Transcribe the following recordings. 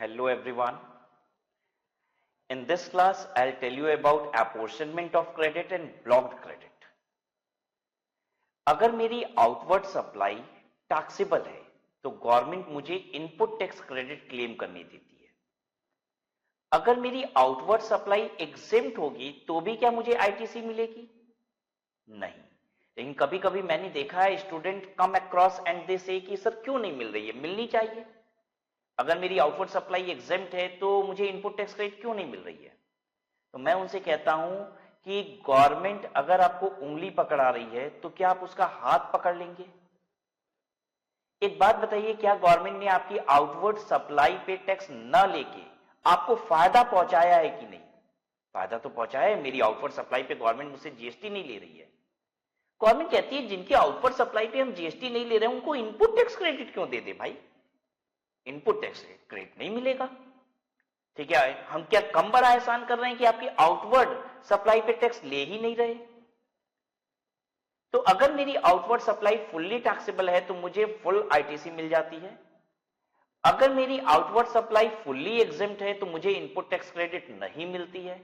Hello everyone. In this class, I'll tell you about apportionment of credit and blocked credit. अगर मेरी outward supply taxable है तो government मुझे input tax credit claim करने देती है। अगर मेरी आउटवर्ड सप्लाई एग्जेम्प्ट होगी तो भी क्या मुझे आईटीसी मिलेगी? नहीं। लेकिन कभी कभी मैंने देखा है student come across and they से कि सर क्यों नहीं मिल रही है, मिलनी चाहिए। अगर मेरी आउटवर्ड सप्लाई एग्जेम्प्ट है तो मुझे इनपुट टैक्स क्रेडिट क्यों नहीं मिल रही है? तो मैं उनसे कहता हूं कि गवर्नमेंट अगर आपको उंगली पकड़ा रही है तो क्या आप उसका हाथ पकड़ लेंगे? एक बात बताइए, क्या गवर्नमेंट ने आपकी आउटवर्ड सप्लाई पे टैक्स न लेके आपको फायदा पहुंचाया है कि नहीं? फायदा तो पहुंचाया है। मेरी आउटवर्ड सप्लाई पे गवर्नमेंट मुझसे जीएसटी नहीं ले रही है। गवर्नमेंट कहती है जिनकी आउटवर्ड सप्लाई पे हम जीएसटी नहीं ले रहे हैं उनको इनपुट टैक्स क्रेडिट क्यों दे दे भाई? इनपुट टैक्स क्रेडिट नहीं मिलेगा। ठीक है, हम क्या कम बड़ा एहसान कर रहे हैं कि आपकी आउटवर्ड सप्लाई पे टैक्स ले ही नहीं रहे? तो अगर मेरी आउटवर्ड सप्लाई फुल्ली टैक्सेबल है तो मुझे फुल आईटीसी मिल जाती है। अगर मेरी आउटवर्ड सप्लाई फुल्ली एग्जेम्प्ट है तो मुझे इनपुट टैक्स क्रेडिट नहीं मिलती है।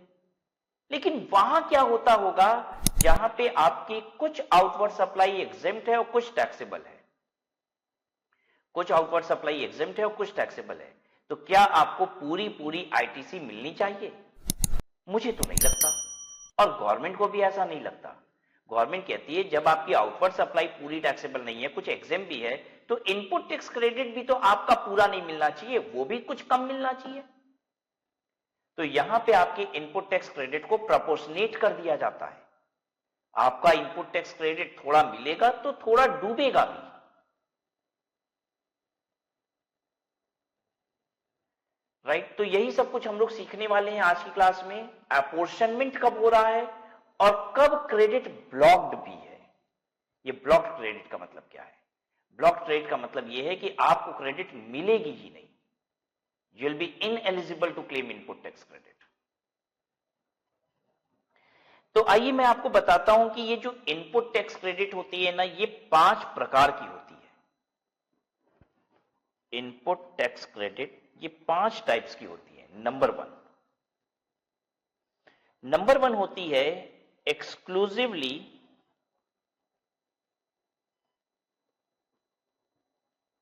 लेकिन वहां क्या होता होगा जहां पे आपकी कुछ आउटवर्ड सप्लाई एग्जेम्प्ट है और कुछ टैक्सेबल है? कुछ आउटवर्ड सप्लाई एग्जेम्प्ट है और कुछ टैक्सेबल है, तो क्या आपको पूरी आईटीसी मिलनी चाहिए? मुझे तो नहीं लगता और गवर्नमेंट को भी ऐसा नहीं लगता। गवर्नमेंट कहती है जब आपकी आउटवर्ड सप्लाई पूरी टैक्सेबल नहीं है, कुछ एग्जेम्प्ट भी है, तो इनपुट टैक्स क्रेडिट भी तो आपका पूरा नहीं मिलना चाहिए, वो भी कुछ कम मिलना चाहिए। तो यहां पे आपके इनपुट टैक्स क्रेडिट को प्रोपोर्शनेट कर दिया जाता है। आपका इनपुट टैक्स क्रेडिट थोड़ा मिलेगा तो थोड़ा डूबेगा भी। राइट, तो यही सब कुछ हम लोग सीखने वाले हैं आज की क्लास में। अपॉर्शनमेंट कब हो रहा है और कब क्रेडिट ब्लॉक्ड भी है। ये ब्लॉक्ड क्रेडिट का मतलब क्या है? ब्लॉक्ड क्रेडिट का मतलब यह है कि आपको क्रेडिट मिलेगी ही नहीं। You will be ineligible to claim input tax credit. तो आइए मैं आपको बताता हूं कि ये जो इनपुट टैक्स क्रेडिट होती है ना, ये 5 प्रकार की होती है। इनपुट टैक्स क्रेडिट ये 5 टाइप्स की होती है। नंबर वन होती है एक्सक्लूसिवली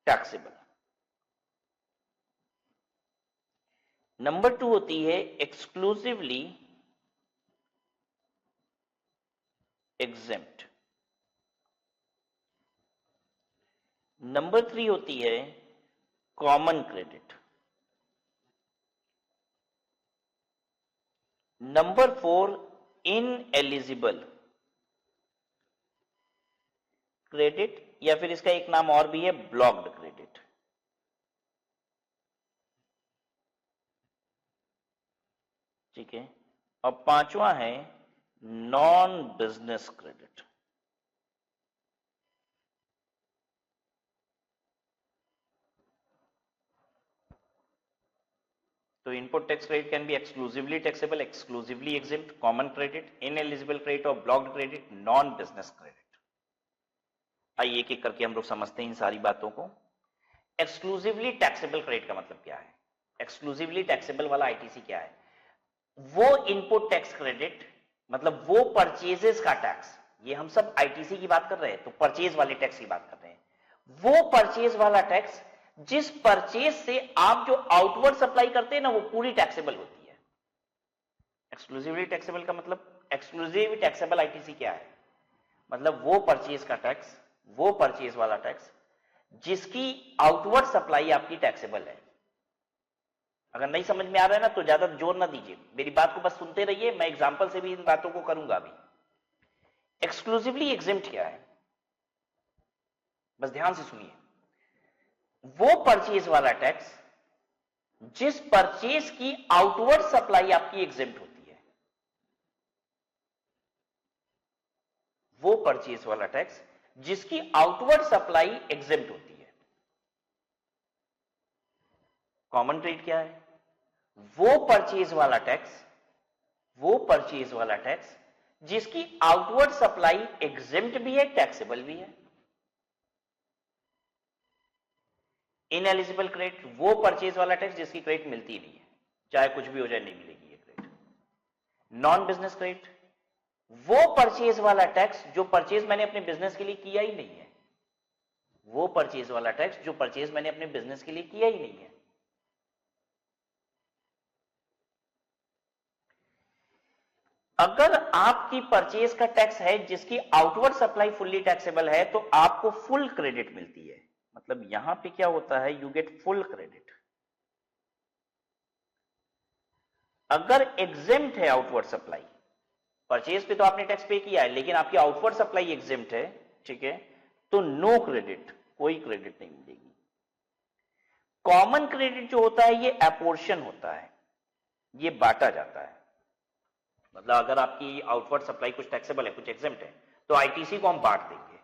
टैक्सेबल। नंबर 2 होती है एक्सक्लूसिवली एग्जेम्प्ट। नंबर 3 होती है common credit. Number 4 ineligible credit, या फिर इसका एक नाम और भी है ब्लॉक्ड क्रेडिट। ठीक है, और 5वां है नॉन बिजनेस क्रेडिट। तो input tax credit can be exclusively taxable, exclusively exempt, common credit, ineligible credit और blocked credit, non business credit. आइए एक एक करके हम लोग समझते हैं इन सारी बातों को। एक्सक्लूसिवली टैक्सेबल क्रेडिट का मतलब क्या है? एक्सक्लूसिवली टैक्सेबल वाला आईटीसी क्या है? वो इनपुट टैक्स क्रेडिट मतलब वो परचेजेस का टैक्स, ये हम सब आईटीसी की बात कर रहे हैं तो परचेज वाले टैक्स की बात कर रहे हैं। वो परचेज वाला टैक्स जिस परचेज से आप जो आउटवर्ड सप्लाई करते हैं ना, वो पूरी टैक्सेबल होती है। एक्सक्लूसिवली टैक्सेबल का मतलब, एक्सक्लूसिव टैक्सेबल आईटीसी क्या है? मतलब वो परचेज का टैक्स, वो परचेज वाला टैक्स जिसकी आउटवर्ड सप्लाई आपकी टैक्सेबल है। अगर नहीं समझ में आ रहा है ना तो ज्यादा जोर ना दीजिए, मेरी बात को बस सुनते रहिए, मैं एग्जांपल से भी इन बातों को करूंगा अभी। एक्सक्लूसिवली एग्जेम्प्ट क्या है, बस ध्यान से सुनिए। वो परचेज वाला टैक्स जिस परचेज की आउटवर्ड सप्लाई आपकी एग्जेम्प्ट होती है, वो परचेज वाला टैक्स जिसकी आउटवर्ड सप्लाई एग्जेम्प्ट होती है। कॉमन क्रेडिट क्या है? वो परचेज वाला टैक्स, वो परचेज वाला टैक्स जिसकी आउटवर्ड सप्लाई एग्जेम्प्ट भी है, टैक्सेबल भी है। इनएलिजिबल क्रेडिट वो परचेज वाला टैक्स जिसकी क्रेडिट मिलती नहीं है, चाहे कुछ भी हो जाए नहीं मिलेगी ये क्रेडिट। नॉन बिजनेस क्रेडिट वो परचेज वाला टैक्स जो परचेज मैंने अपने बिजनेस के लिए किया ही नहीं है, वो परचेज वाला टैक्स जो परचेज मैंने अपने बिजनेस के लिए किया ही नहीं है। अगर आपकी परचेज का टैक्स है जिसकी आउटवर्ड सप्लाई फुल्ली टैक्सेबल है तो आपको फुल क्रेडिट मिलती है। मतलब यहां पे क्या होता है, यू गेट फुल क्रेडिट। अगर एग्जेम्प्ट है आउटवर्ड सप्लाई, परचेज पे तो आपने टैक्स पे किया है लेकिन आपकी आउटवर्ड सप्लाई एग्जेम्प्ट है, ठीक है, तो नो क्रेडिट, कोई क्रेडिट नहीं मिलेगी। कॉमन क्रेडिट जो होता है ये एपोर्शन होता है, ये बांटा जाता है। मतलब अगर आपकी आउटवर्ड सप्लाई कुछ टैक्सेबल है कुछ एग्जेम्प्ट है तो आईटीसी को हम बांट देंगे।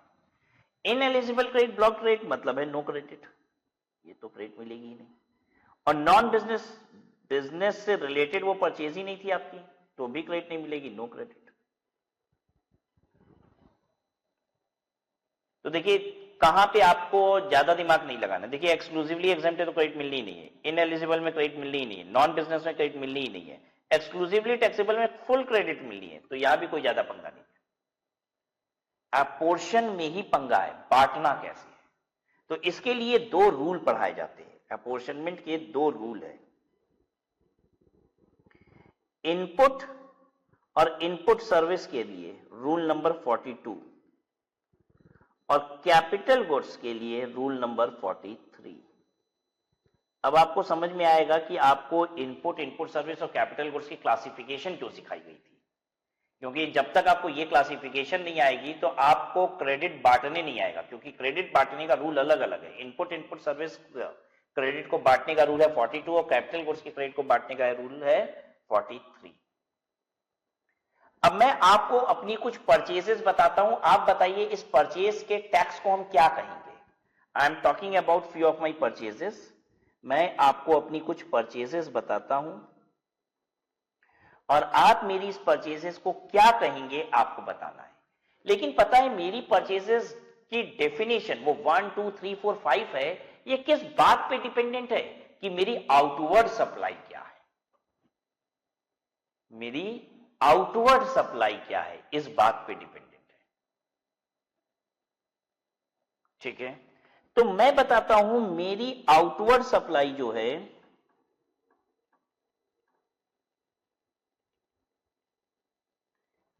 इनएलिजिबल क्रेडिट, ब्लॉक क्रेडिट मतलब है नो क्रेडिट, ये तो क्रेडिट मिलेगी ही नहीं। और नॉन बिजनेस, बिजनेस से रिलेटेड वो परचेज ही नहीं थी आपकी तो भी क्रेडिट नहीं मिलेगी, नो क्रेडिट। तो देखिए कहां पे आपको ज्यादा दिमाग नहीं लगाना। देखिए एक्सक्लूसिवली एग्जेम्प्ट है तो क्रेडिट मिलनी ही नहीं है, इनएलिजिबल में क्रेडिट मिलनी ही नहीं है, नॉन बिजनेस में क्रेडिट मिलनी ही नहीं है, एक्सक्लूसिवली टैक्सेबल में फुल क्रेडिट मिलनी है, तो यहां भी कोई ज्यादा पंगा नहीं है। अपोर्शन में ही पंगा है, बांटना कैसे है। तो इसके लिए दो रूल पढ़ाए जाते हैं, अपोर्शनमेंट के दो रूल है। इनपुट और इनपुट सर्विस के लिए रूल नंबर 42 और कैपिटल गुड्स के लिए रूल नंबर 43। अब आपको समझ में आएगा कि आपको इनपुट, इनपुट सर्विस और कैपिटल गुड्स की क्लासिफिकेशन क्यों सिखाई गई थी। क्योंकि जब तक आपको ये क्लासिफिकेशन नहीं आएगी तो आपको क्रेडिट बांटने नहीं आएगा, क्योंकि क्रेडिट बांटने का रूल अलग अलग है। इनपुट, इनपुट सर्विस क्रेडिट को बांटने का रूल है 42 और कैपिटल गुड्स के क्रेडिट को बांटने का रूल है 43। अब मैं आपको अपनी कुछ परचेजेस बताता हूं, आप बताइए इस परचेज के टैक्स को हम क्या कहेंगे। I am talking about few of my purchases. मैं आपको अपनी कुछ परचेजेस बताता हूं और आप मेरी इस परचेजेस को क्या कहेंगे आपको बताना है। लेकिन पता है मेरी परचेजेस की डेफिनेशन वो 1 2 3 4 5 है, ये किस बात पे डिपेंडेंट है कि मेरी आउटवर्ड सप्लाई क्या है, मेरी आउटवर्ड सप्लाई क्या है, इस बात पे डिपेंडेंट है। ठीक है, तो मैं बताता हूं मेरी आउटवर्ड सप्लाई जो है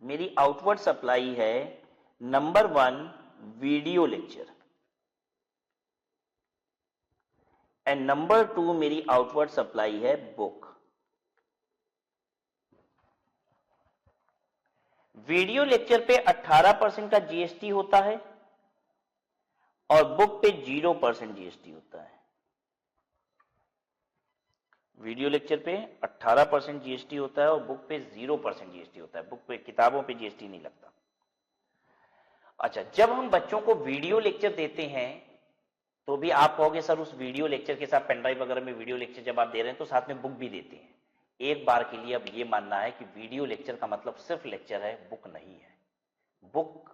मेरी आउटवर्ड सप्लाई है number 1 video lecture and number 2 मेरी आउटवर्ड सप्लाई है बुक। वीडियो लेक्चर पे 18% का जीएसटी होता है और बुक पे 0% जीएसटी होता है। वीडियो लेक्चर पे 18% जीएसटी होता है और बुक पे 0% जीएसटी होता है। बुक पे, किताबों पे जीएसटी नहीं लगता। अच्छा, जब हम बच्चों को वीडियो लेक्चर देते हैं तो भी आप कहोगे सर उस वीडियो लेक्चर के साथ पेनड्राइव वगैरह में वीडियो लेक्चर जब आप दे रहे हैं तो साथ में बुक भी देते हैं। एक बार के लिए अब ये मानना है कि वीडियो लेक्चर का मतलब सिर्फ लेक्चर है, बुक नहीं है। बुक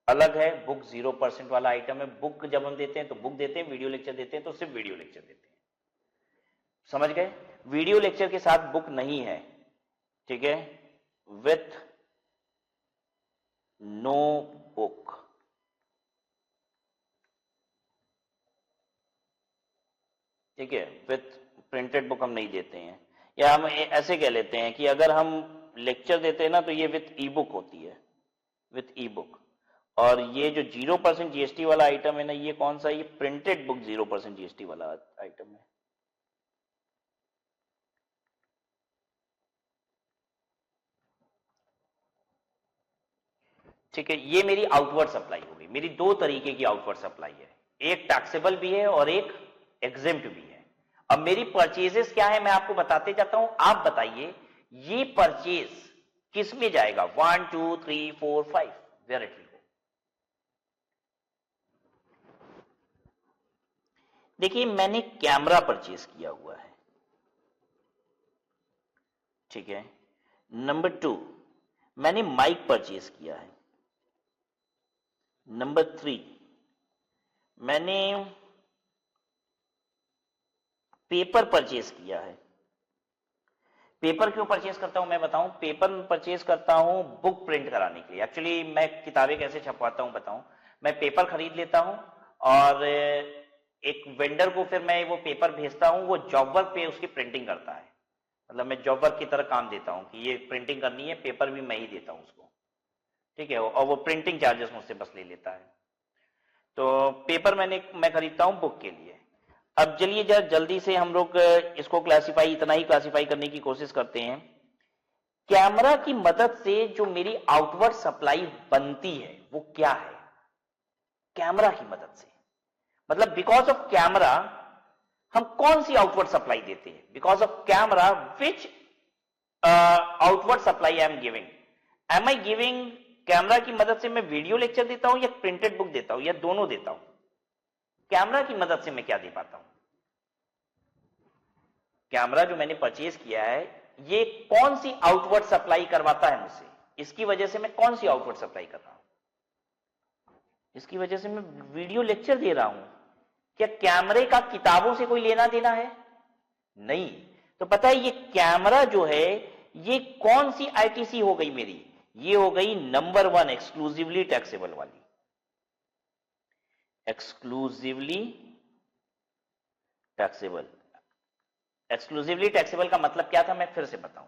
अलग है, बुक 0% वाला आइटम है। बुक जब हम देते हैं तो बुक देते हैं, वीडियो लेक्चर देते हैं तो सिर्फ वीडियो लेक्चर देते हैं। समझ गए? वीडियो लेक्चर के साथ बुक नहीं है, ठीक है, विथ नो बुक। ठीक है, विथ प्रिंटेड बुक हम नहीं देते हैं। या हम ऐसे कह लेते हैं कि अगर हम लेक्चर देते हैं ना तो ये विथ ई बुक होती है, विथ ई बुक। और ये जो 0% जीएसटी वाला आइटम है ना, ये कौन सा, ये प्रिंटेड बुक 0% जीएसटी वाला आइटम है। ठीक है, ये मेरी आउटवर्ड सप्लाई हो गई। मेरी दो तरीके की आउटवर्ड सप्लाई है, एक टैक्सेबल भी है और एक एग्जेम्प्ट भी है। अब मेरी परचेजेस क्या है मैं आपको बताते जाता हूं, आप बताइए ये परचेज किस में जाएगा, 1 2 3 4 5, वेयर इट विल गो। देखिए मैंने कैमरा परचेज किया हुआ है, ठीक है। नंबर 2 मैंने माइक परचेज किया है। नंबर 3 मैंने पेपर परचेज किया है। पेपर क्यों परचेज करता हूं मैं बताऊं। पेपर परचेज करता हूं बुक प्रिंट कराने के लिए। एक्चुअली मैं किताबें कैसे छपवाता हूं बताऊं। मैं पेपर खरीद लेता हूं और एक वेंडर को फिर मैं वो पेपर भेजता हूं, वो जॉब वर्क पे उसकी प्रिंटिंग करता है। मतलब मैं जॉब वर्क की तरह काम देता हूं कि ये प्रिंटिंग करनी है, पेपर भी मैं ही देता हूं उसको, ठीक है, और वो प्रिंटिंग चार्जेस मुझसे बस ले लेता है। तो पेपर मैं खरीदता हूं बुक के लिए। अब चलिए जरा जल्दी से हम लोग इसको इतना ही क्लासिफाई करने की कोशिश करते हैं। कैमरा की मदद से जो मेरी आउटवर्ड सप्लाई बनती है वो क्या है। कैमरा की मदद से मतलब बिकॉज ऑफ कैमरा हम कौन सी आउटवर्ड सप्लाई देते हैं। Because of camera which outward supply I am giving. Am I giving camera की मदद से मैं वीडियो लेक्चर देता हूं या प्रिंटेड बुक देता हूं या दोनों देता हूं। कैमरा की मदद से मैं क्या दे पाता हूं। कैमरा जो मैंने परचेज किया है ये कौन सी आउटवर्ड सप्लाई करवाता है मुझसे। इसकी वजह से मैं कौन सी आउटवर्ड सप्लाई कर रहा हूं। इसकी वजह से मैं वीडियो लेक्चर दे रहा हूं। क्या कैमरे का किताबों से कोई लेना देना है। नहीं। तो पता है ये कैमरा जो है ये कौन सी आईटीसी हो गई मेरी। ये हो गई नंबर 1 एक्सक्लूसिवली टैक्सेबल वाली। Exclusively taxable. एक्सक्लूसिवली टैक्सेबल का मतलब क्या था मैं फिर से बताऊं।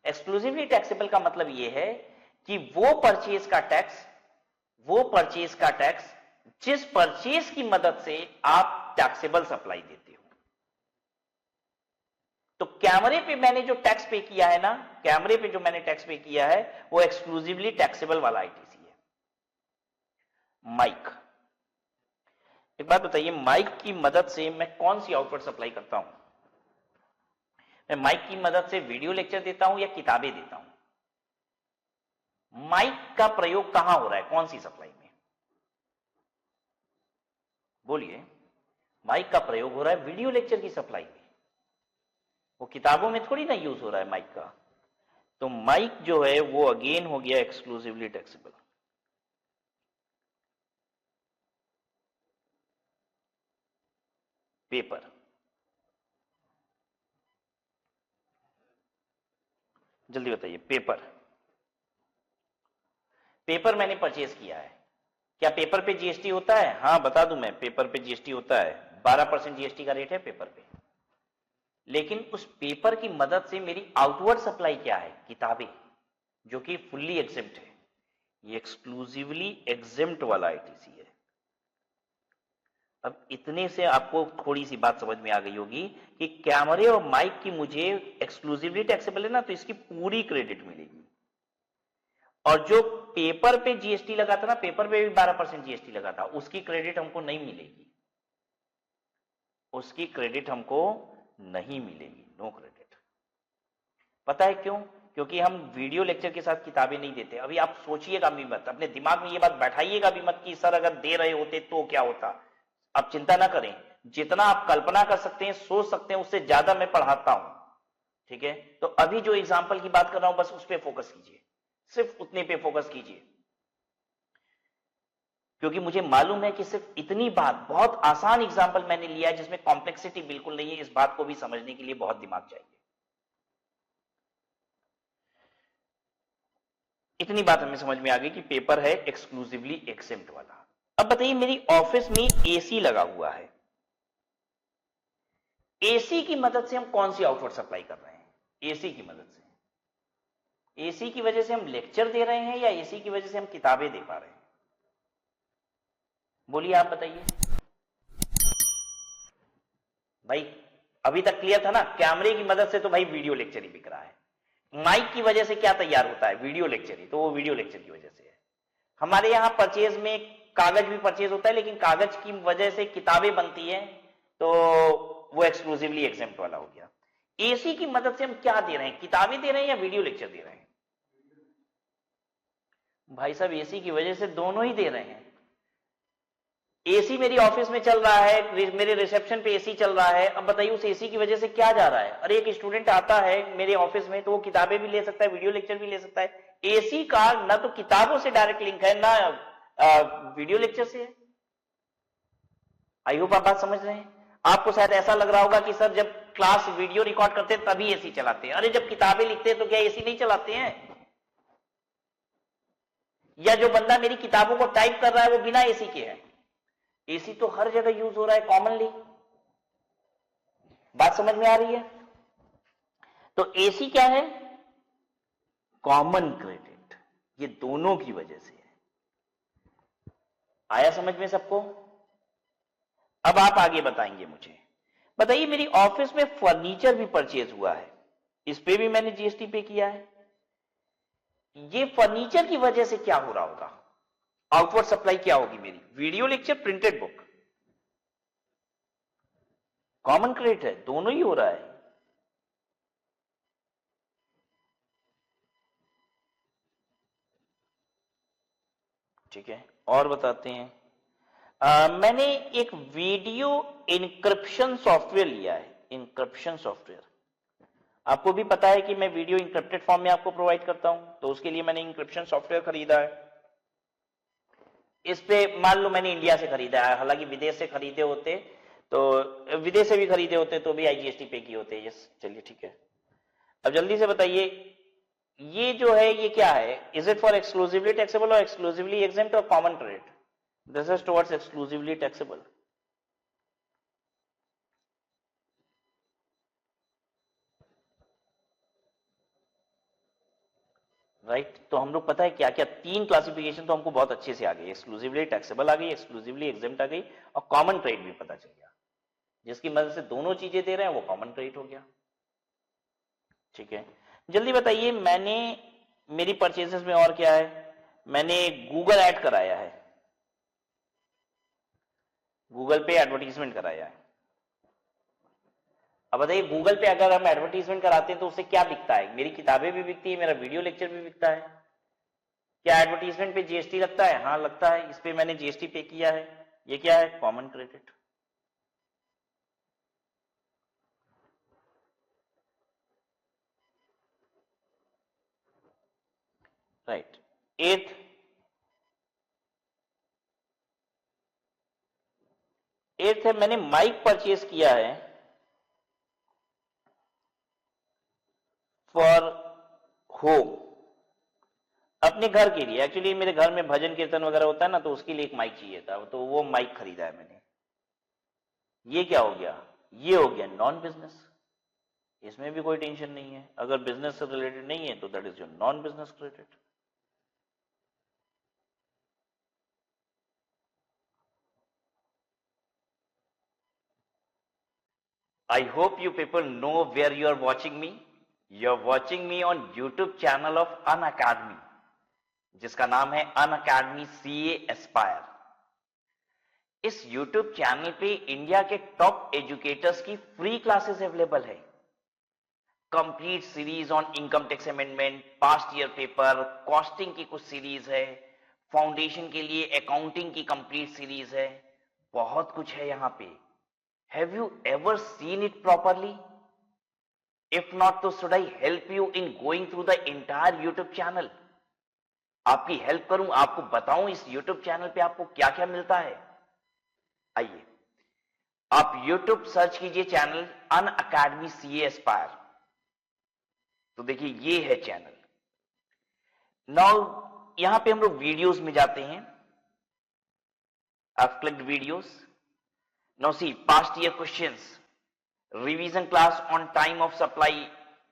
एक्सक्लूसिवली टैक्सेबल का मतलब यह है कि वो परचेज का टैक्स जिस परचेज की मदद से आप टैक्सेबल सप्लाई देते हो। तो कैमरे पे मैंने जो टैक्स पे किया है ना, कैमरे पे जो मैंने टैक्स पे किया है वो एक्सक्लूसिवली टैक्सेबल वाला आईटीसी है। माइक, एक बात बताइए, माइक की मदद से मैं कौन सी आउटवर्ड सप्लाई करता हूं। मैं माइक की मदद से वीडियो लेक्चर देता हूं या किताबें देता हूं। माइक का प्रयोग कहां हो रहा है, कौन सी सप्लाई में। बोलिए। माइक का प्रयोग हो रहा है वीडियो लेक्चर की सप्लाई में। वो किताबों में थोड़ी ना यूज हो रहा है माइक का। तो माइक जो है वो अगेन हो गया एक्सक्लूसिवली टैक्सेबल। पेपर, जल्दी बताइए। पेपर मैंने परचेज किया है। क्या पेपर पे जीएसटी होता है। हाँ बता दूं मैं, पेपर पे जीएसटी होता है। 12% जीएसटी का रेट है पेपर पे। लेकिन उस पेपर की मदद से मेरी आउटवर्ड सप्लाई क्या है, किताबें, जो कि फुल्ली एग्जेम्प्ट है। ये एक्सक्लूसिवली एग्जेम्प्ट वाला आईटीसी है। अब इतने से आपको थोड़ी सी बात समझ में आ गई होगी कि कैमरे और माइक की मुझे एक्सक्लूसिवली टैक्सेबल है ना, तो इसकी पूरी क्रेडिट मिलेगी। और जो पेपर पे जीएसटी लगा था ना, पेपर पे भी 12% जीएसटी लगा था, उसकी क्रेडिट हमको नहीं मिलेगी। उसकी क्रेडिट हमको नहीं मिलेगी, नो क्रेडिट। पता है क्यों। क्योंकि हम वीडियो लेक्चर के साथ किताबें नहीं देते। अभी आप सोचिएगा भी मत, अपने दिमाग में ये बात बैठाइएगा भी मत कि सर अगर दे रहे होते तो क्या होता। आप चिंता ना करें, जितना आप कल्पना कर सकते हैं, सोच सकते हैं, उससे ज्यादा मैं पढ़ाता हूं। ठीक है, तो अभी जो एग्जाम्पल की बात कर रहा हूं बस उस पर फोकस कीजिए, सिर्फ उतने पे फोकस कीजिए। क्योंकि मुझे मालूम है कि सिर्फ इतनी बात, बहुत आसान एग्जाम्पल मैंने लिया है जिसमें कॉम्प्लेक्सिटी बिल्कुल नहीं है। इस बात को भी समझने के लिए बहुत दिमाग चाहिए। इतनी बात हमें समझ में आ गई कि पेपर है एक्सक्लूसिवली एग्जेम्प्ट वाला। अब बताइए, मेरी ऑफिस में एसी लगा हुआ है। एसी की मदद से हम कौन सी आउटवर्ड सप्लाई कर रहे हैं। एसी की मदद से, एसी की वजह से हम लेक्चर दे रहे हैं या एसी की वजह से हम किताबें दे पा रहे हैं। बोलिए, आप बताइए भाई। अभी तक क्लियर था ना। कैमरे की मदद से तो भाई वीडियो लेक्चर ही बिक रहा है। माइक की वजह से क्या तैयार होता है, वीडियो लेक्चर ही, तो वो वीडियो लेक्चर की वजह से है। हमारे यहां परचेज में कागज भी परचेज होता है, लेकिन कागज की वजह से किताबें बनती है, तो वो एक्सक्लूसिवली एग्जेम्प्ट वाला हो गया। एसी की मदद से हम क्या दे रहे हैं, किताबें दे रहे हैं या वीडियो लेक्चर दे रहे हैं। भाई साहब एसी की वजह से दोनों ही दे रहे हैं। एसी मेरी ऑफिस में चल रहा है, मेरे रिसेप्शन पे एसी चल रहा है। अब बताइए उस एसी की वजह से क्या जा रहा है। अरे एक स्टूडेंट आता है मेरे ऑफिस में तो वो किताबें भी ले सकता है, वीडियो लेक्चर भी ले सकता है। एसी का ना तो किताबों से डायरेक्ट लिंक है ना वीडियो लेक्चर से है। आई होप आप बात समझ रहे हैं। आपको शायद ऐसा लग रहा होगा कि सर जब क्लास वीडियो रिकॉर्ड करते हैं तभी एसी चलाते हैं। अरे जब किताबें लिखते हैं तो क्या एसी नहीं चलाते हैं? या जो बंदा मेरी किताबों को टाइप कर रहा है वो बिना एसी के है? एसी तो हर जगह यूज हो रहा है कॉमनली। बात समझ में आ रही है? तो एसी क्या है? Common credit. ये दोनों की वजह से है। आया समझ में सबको? अब आप आगे बताएंगे मुझे। बताइए मेरी ऑफिस में फर्नीचर भी परचेज हुआ है, इस पे भी मैंने जीएसटी पे किया है। ये फर्नीचर की वजह से क्या हो रहा होगा? आउटवर्ड सप्लाई क्या होगी मेरी? Video lecture, printed book, common credit है, दोनों ही हो रहा है। ठीक है, और बताते हैं। मैंने एक वीडियो इंक्रिप्शन सॉफ्टवेयर लिया है। इंक्रिप्शन सॉफ्टवेयर, आपको भी पता है कि मैं वीडियो इंक्रिप्टेड फॉर्म में आपको प्रोवाइड करता हूं, तो उसके लिए मैंने इंक्रिप्शन सॉफ्टवेयर खरीदा है। इस पे मान लो मैंने इंडिया से खरीदा है, हालांकि विदेश से खरीदे होते तो विदेश से भी खरीदे होते तो भी आईजीएसटी पे किए होते। यस, चलिए ठीक है। अब जल्दी से बताइए, ये जो है ये क्या है? Is it for exclusively taxable और एक्सक्लूसिवली एग्जेम्प्ट और common credit? This is towards exclusively taxable. Right, तो हम लोग पता है क्या क्या, 3 क्लासिफिकेशन तो हमको बहुत अच्छे से आ गई। एक्सक्लूसिवली टैक्सेबल आ गई, एक्सक्लूसिवली एग्जेम्प्ट आ गई, और कॉमन क्रेडिट भी पता चल गया। जिसकी मदद से दोनों चीजें दे रहे हैं वो कॉमन क्रेडिट हो गया। ठीक है, जल्दी बताइए, मैंने मेरी परचेजेस में और क्या है? मैंने गूगल ऐड कराया है, गूगल पे एडवर्टीजमेंट कराया है। अब बताइए, गूगल पे अगर हम एडवर्टीजमेंट कराते हैं तो उससे क्या बिकता है? मेरी किताबें भी बिकती है, मेरा वीडियो लेक्चर भी बिकता है। क्या एडवर्टीजमेंट पे जीएसटी लगता है? हाँ लगता है, इस पे मैंने जीएसटी पे किया है। ये क्या है? Common credit. राइट, एट्थ है, मैंने माइक परचेज किया है फॉर होम, अपने घर के लिए। एक्चुअली मेरे घर में भजन कीर्तन वगैरह होता है ना, तो उसके लिए एक माइक चाहिए था, तो वो माइक खरीदा है मैंने। ये क्या हो गया? ये हो गया नॉन बिजनेस। इसमें भी कोई टेंशन नहीं है, अगर बिजनेस से रिलेटेड नहीं है तो that is your non business credit. I hope you people know where you are watching me. You are watching me on YouTube channel of Unacademy, जिसका नाम है Unacademy CA Aspire। इस YouTube चैनल पे India के top educators की free classes available है। Complete series on income tax amendment, past year paper, costing की कुछ सीरीज है, फाउंडेशन के लिए अकाउंटिंग की कंप्लीट सीरीज है, बहुत कुछ है यहाँ पे। Have you ever seen it properly? If not, तो should I help you in going through the entire YouTube channel? आपकी हेल्प करूं, आपको बताऊं इस YouTube चैनल पे आपको क्या क्या मिलता है। आइए, आप YouTube सर्च कीजिए चैनल अनअकैडमी सीए एस्पायर, तो देखिए ये है चैनल। नाउ यहां पे हम लोग वीडियोस में जाते हैं। I've clicked videos. Now see, past year questions, revision class on time of supply,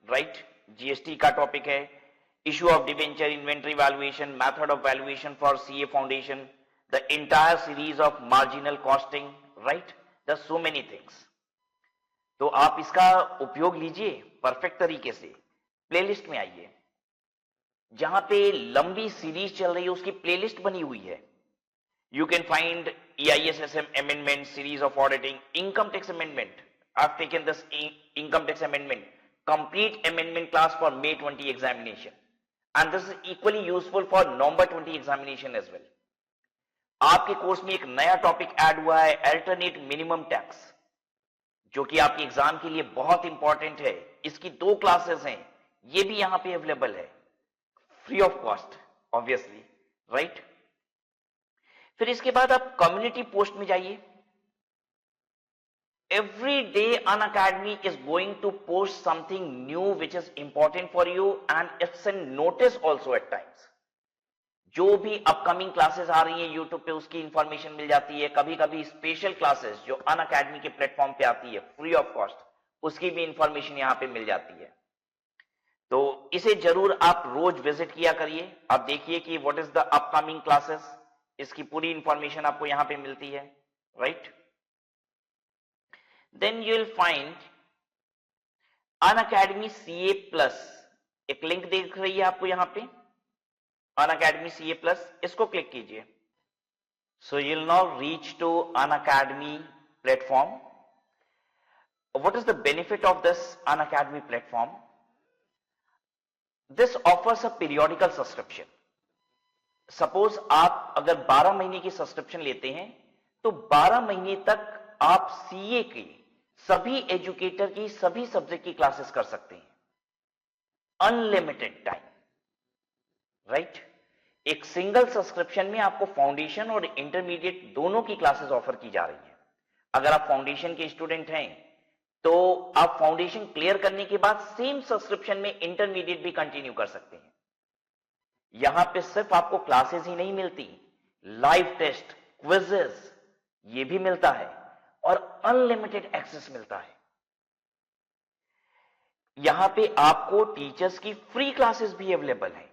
right? GST का टॉपिक है, issue of debenture, inventory valuation, method of valuation for CA foundation, the entire series of marginal costing, right? There's so many things. तो आप इसका उपयोग लीजिए perfect तरीके से। Playlist में आइए, जहां पे लंबी सीरीज चल रही है उसकी प्लेलिस्ट बनी हुई है। You can find EISSM amendment, series of auditing, income tax amendment. I've taken this income tax amendment, complete amendment class for May 20 examination. And this is equally useful for November 20 examination as well. आपके course में एक नया topic add हुआ है, alternate minimum tax, जो कि आपके exam के लिए बहुत इंपॉर्टेंट है। इसकी 2 क्लासेस हैं, ये भी यहां पे अवेलेबल है, free of cost obviously, right? फिर इसके बाद आप कम्युनिटी पोस्ट में जाइए, every day Unacademy is going to post something new which is important for you and it's a notice also at times. जो भी अपकमिंग क्लासेस आ रही हैं यूट्यूब पे उसकी इंफॉर्मेशन मिल जाती है, कभी कभी स्पेशल क्लासेस जो अनअकैडमी के प्लेटफॉर्म पे आती है फ्री ऑफ कॉस्ट, उसकी भी इंफॉर्मेशन यहां पे मिल जाती है। तो इसे जरूर आप रोज विजिट किया करिए। आप देखिए कि what is the upcoming classes, इसकी पूरी इंफॉर्मेशन आपको यहां पे मिलती है, right. Then you will find Unacademy CA plus, एक लिंक देख रही है आपको यहां पे Unacademy CA Plus, इसको क्लिक कीजिए। So you'll now reach to Unacademy platform. What is the benefit of this Unacademy platform? This offers a periodical subscription. Suppose आप अगर 12 महीने की सब्सक्रिप्शन लेते हैं तो 12 महीने तक आप CA की सभी एजुकेटर की सभी सब्जेक्ट की क्लासेस कर सकते हैं, अनलिमिटेड टाइम, राइट। एक सिंगल सब्सक्रिप्शन में आपको फाउंडेशन और इंटरमीडिएट दोनों की क्लासेस ऑफर की जा रही हैं। अगर आप फाउंडेशन के स्टूडेंट हैं तो आप फाउंडेशन क्लियर करने के बाद सेम सब्सक्रिप्शन में इंटरमीडिएट भी कंटिन्यू कर सकते हैं। यहां पे सिर्फ आपको क्लासेस ही नहीं मिलती, लाइव टेस्ट, क्विजेस ये भी मिलता है और अनलिमिटेड एक्सेस मिलता है। यहां पे आपको टीचर्स की फ्री क्लासेस भी अवेलेबल है।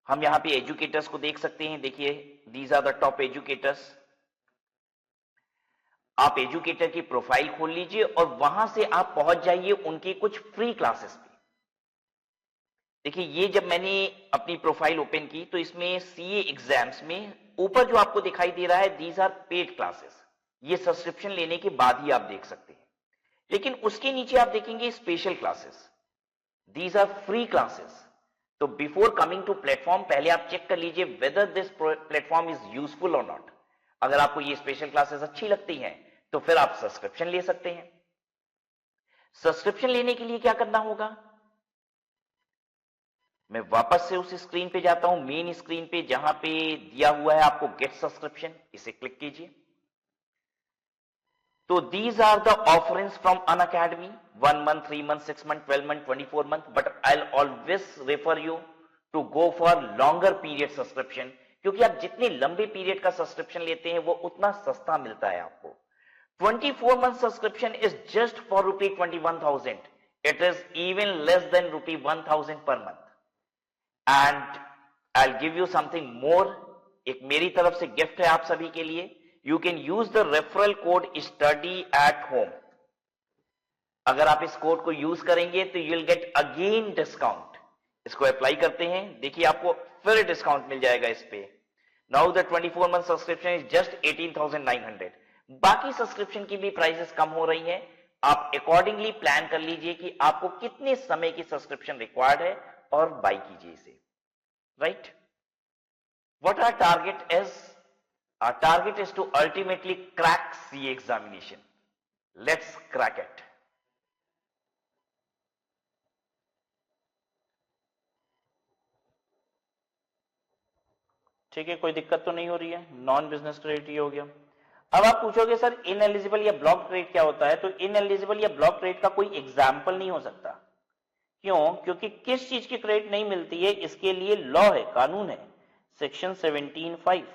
हम यहां पे एजुकेटर्स को देख सकते हैं, देखिए these are the top educators. आप एजुकेटर की प्रोफाइल खोल लीजिए और वहां से आप पहुंच जाइए उनकी कुछ फ्री क्लासेस पे। देखिए ये जब मैंने अपनी प्रोफाइल ओपन की तो इसमें सीए एग्जाम्स में ऊपर जो आपको दिखाई दे रहा है दीज आर पेड क्लासेस, ये सब्सक्रिप्शन लेने के बाद ही आप देख सकते हैं। लेकिन उसके नीचे आप देखेंगे special classes, these are free classes. तो बिफोर कमिंग टू प्लेटफॉर्म पहले आप चेक कर लीजिए whether this platform is useful और नॉट। अगर आपको ये स्पेशल क्लासेस अच्छी लगती हैं तो फिर आप सब्सक्रिप्शन ले सकते हैं। सब्सक्रिप्शन लेने के लिए क्या करना होगा, मैं वापस से उस स्क्रीन पे जाता हूं, मेन स्क्रीन पे जहां पे दिया हुआ है आपको गेट सब्सक्रिप्शन, इसे क्लिक कीजिए। तो these are the offerings from Unacademy, 1 month, 3 months, 6 months, 12 months, 24 months, but I'll always refer you to go for longer period subscription, क्योंकि आप जितने लंबे पीरियड का सब्सक्रिप्शन लेते हैं वो उतना सस्ता मिलता है आपको। 24 month subscription is just for rupee 21,000. It is even less than rupee 1,000 per month. And I'll give you something more, एक मेरी तरफ से गिफ्ट है आप सभी के लिए। You can use the referral code study at home. अगर आप इस कोड को यूज करेंगे तो you'll get again discount. इसको अप्लाई करते हैं, देखिए आपको फिर डिस्काउंट मिल जाएगा इस पे। Now the 24 month subscription is just 18,900. बाकी सब्सक्रिप्शन की भी प्राइसेस कम हो रही हैं। आप अकॉर्डिंगली प्लान कर लीजिए कि आपको कितने समय की सब्सक्रिप्शन रिक्वायर्ड है और बाय कीजिए इसे, right. What our target is? Our target is to ultimately crack CA examination. Let's crack it. ठीक है, कोई दिक्कत तो नहीं हो रही है। नॉन बिजनेस क्रेडिट ये हो गया। अब आप पूछोगे सर इनएलिजिबल या ब्लॉक क्रेडिट क्या होता है, तो इनएलिजिबल या ब्लॉक क्रेडिट का कोई एग्जाम्पल नहीं हो सकता। क्यों? क्योंकि किस चीज की क्रेडिट नहीं मिलती है इसके लिए लॉ है, कानून है, सेक्शन 17(5)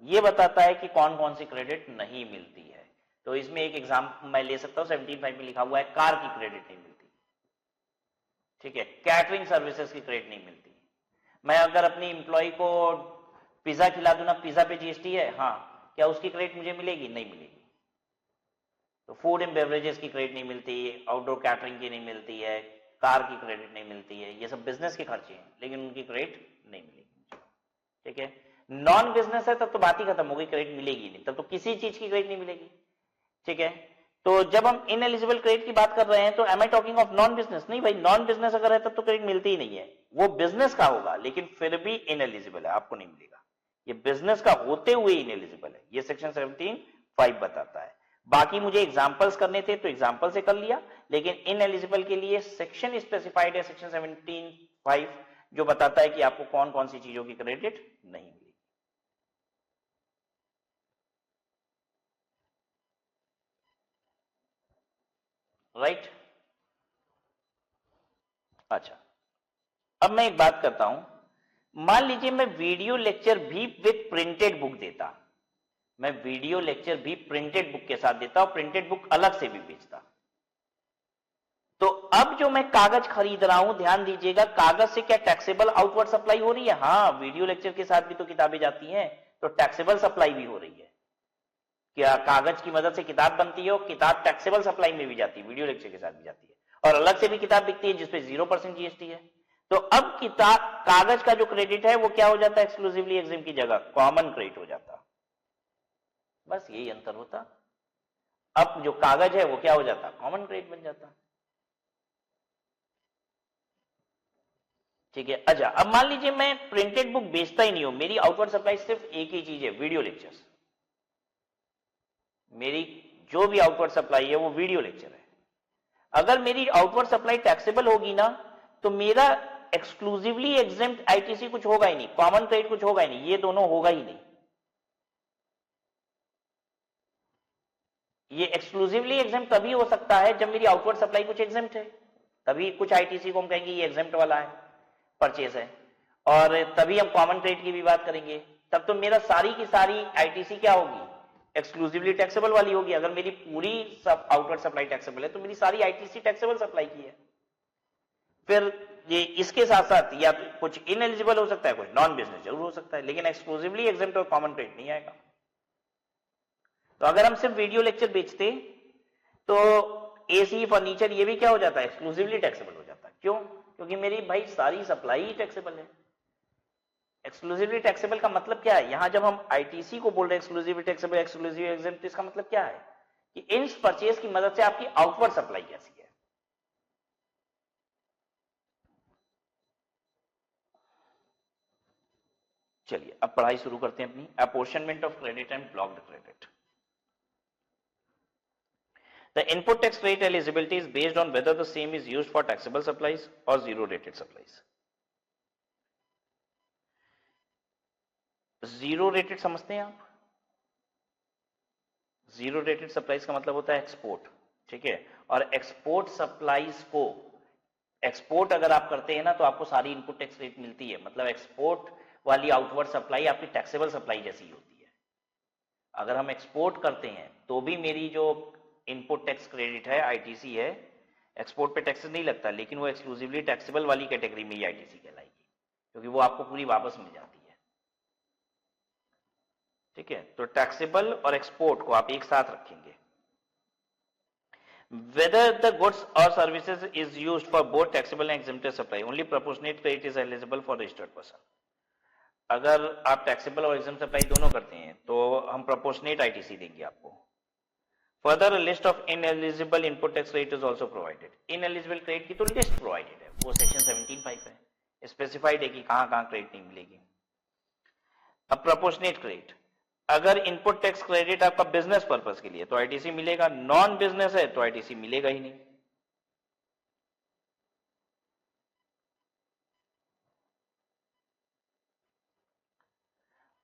ये बताता है कि कौन कौन सी क्रेडिट नहीं मिलती है। तो इसमें एक एग्जाम्पल मैं ले सकता हूं, 17(5) में लिखा हुआ है कार की क्रेडिट नहीं मिलती, ठीक है, कैटरिंग सर्विसेज की क्रेडिट नहीं मिलती। मैं अगर अपनी एम्प्लॉय को पिज्जा खिला दूं ना, पिज्जा पे जीएसटी है, हाँ, क्या उसकी क्रेडिट मुझे मिलेगी? नहीं मिलेगी। तो फूड एंड बेवरेजेस की क्रेडिट नहीं मिलती, आउटडोर कैटरिंग की नहीं मिलती है, कार की क्रेडिट नहीं मिलती है, ये सब बिजनेस के खर्चे हैं लेकिन उनकी क्रेडिट नहीं मिलेगी, ठीक है। नॉन बिजनेस है तब तो बात ही खत्म हो गई, क्रेडिट मिलेगी नहीं, तब तो किसी चीज की क्रेडिट नहीं मिलेगी, ठीक है। तो जब हम इनएलिजिबल क्रेडिट की बात कर रहे हैं तो am I talking of non business? नहीं भाई, नॉन बिजनेस अगर है तब तो क्रेडिट मिलती ही नहीं है, वो बिजनेस का होगा लेकिन फिर भी इनएलिजिबल है, आपको नहीं मिलेगा। ये बिजनेस का होते हुए इनएलिजिबल है, ये सेक्शन 17(5) बताता है। बाकी मुझे एग्जांपल्स करने थे तो एग्जांपल से कर लिया, लेकिन इनएलिजिबल के लिए सेक्शन स्पेसिफाइड है, सेक्शन 17(5) जो बताता है कि आपको कौन कौन सी चीजों की क्रेडिट नहीं मिलेगी। राइट। अच्छा, अब मैं एक बात करता हूं, मान लीजिए मैं वीडियो लेक्चर भी विद प्रिंटेड बुक देता, मैं वीडियो लेक्चर भी प्रिंटेड बुक के साथ देता और प्रिंटेड बुक अलग से भी बेचता, तो अब जो मैं कागज खरीद रहा हूं, ध्यान दीजिएगा, कागज से क्या टैक्सेबल आउटवर्ड सप्लाई हो रही है? हाँ, वीडियो लेक्चर के साथ भी तो किताबें जाती हैं, तो टैक्सेबल सप्लाई भी हो रही है। क्या कागज की मदद से किताब बनती है और किताब टैक्सेबल सप्लाई में भी जाती है, वीडियो लेक्चर के साथ भी जाती है, और अलग से भी किताब बिकती है जिसपे 0% जीएसटी है। तो अब किताब कागज का जो क्रेडिट है वो क्या हो जाता है? एक्सक्लूसिवली एग्जिम की जगह कॉमन क्रेडिट हो जाता। बस यही अंतर होता। अब जो कागज है वो क्या हो जाता? कॉमन क्रेडिट बन जाता। ठीक है। अच्छा, अब मान लीजिए मैं प्रिंटेड बुक बेचता ही नहीं हूं, मेरी आउटवर्ड सप्लाई सिर्फ एक ही चीज है, वीडियो लेक्चर्स। मेरी जो भी आउटवर्ड सप्लाई है वो वीडियो लेक्चर है। अगर मेरी आउटवर्ड सप्लाई टैक्सेबल होगी ना, तो मेरा एक्सक्लूसिवली एग्जेम्प्ट आईटीसी कुछ होगा ही नहीं, कॉमन क्रेडिट कुछ होगा ही नहीं, ये दोनों होगा ही नहीं। ये एक्सक्लूसिवली एग्जेम्प्ट तभी हो सकता है जब मेरी आउटवर्ड सप्लाई कुछ एग्जेम्प्ट है, तभी कुछ आईटीसी को हम कहेंगे ये एग्जेम्प्ट वाला है, परचेज है, और तभी हम कॉमन क्रेडिट की भी बात करेंगे। तब तो मेरा सारी की सारी आईटीसी क्या होगी? एक्सक्लूसिवली टैक्सेबल वाली होगी। अगर मेरी पूरी सब आउटवर्ड सप्लाई टैक्सेबल है तो मेरी सारी आईटीसी टैक्सेबल सप्लाई की है। फिर ये इसके साथ साथ या तो कुछ इनएलिजिबल हो सकता है, कुछ नॉन बिजनेस जरूर हो सकता है, लेकिन एक्सक्लूसिवली एग्जेम्प्ट और कॉमन क्रेडिट नहीं आएगा। तो अगर हम सिर्फ वीडियो लेक्चर बेचते तो एसी फर्नीचर ये भी क्या हो जाता है? एक्सक्लूसिवली टैक्सेबल हो जाता है। क्यों? क्योंकि मेरी भाई सारी सप्लाई ही टैक्सेबल है। एक्सक्लूसिवली टैक्सेबल का मतलब क्या है? यहां जब हम आईटीसी को बोल रहे हैं एक्सक्लूसिवली टैक्सेबल, एक्सक्लूसिव एग्जेम्प्ट, तो इसका मतलब क्या है कि इन परचेज की मदद से आपकी आउटवर्ड सप्लाई कैसी है। चलिए अब पढ़ाई शुरू करते हैं अपनी। Apportionment of credit and blocked credit. The input tax rate eligibility is based on whether the same is used for taxable supplies or zero rated supplies. Zero rated समझते हैं आप? जीरो रेटेड सप्लाईज का मतलब होता है export, ठीक है। और एक्सपोर्ट सप्लाईज को, एक्सपोर्ट अगर आप करते हैं ना तो आपको सारी इनपुट टैक्स रेट मिलती है, मतलब एक्सपोर्ट वाली आउटवर्ड सप्लाई आपकी टैक्सेबल सप्लाई जैसी होती है। अगर हम एक्सपोर्ट करते हैं तो भी मेरी जो इनपुट टैक्स क्रेडिट है, आईटीसी है, एक्सपोर्ट पे टैक्सेस नहीं लगता, लेकिन वो एक्सक्लूसिवली टैक्सेबल वाली कैटेगरी में ही आईटीसी कहलाएगी, क्योंकि वो आपको पूरी वापस मिल जाती है। ठीक है, तो टैक्सेबल और एक्सपोर्ट को आप एक साथ रखेंगे। Whether the goods or services is used for both taxable and exempted supply, only proportionate credit is eligible for registered person. अगर आप टैक्सेबल और एग्जेम्प्ट सप्लाई दोनों करते हैं तो हम प्रोपोर्शनेट आईटीसी देंगे आपको। Further, a list of ineligible input tax credit is also provided. Ineligible credit की तो लिस्ट प्रोवाइडेड है, वो सेक्शन 17(5) है, स्पेसिफाइड है कि कहां क्रेडिट नहीं मिलेगी। अब प्रोपोर्शनेट क्रेडिट, अगर इनपुट टैक्स क्रेडिट आपका बिजनेस पर्पस के लिए तो आईटीसी मिलेगा, नॉन बिजनेस है तो आईटीसी मिलेगा ही नहीं।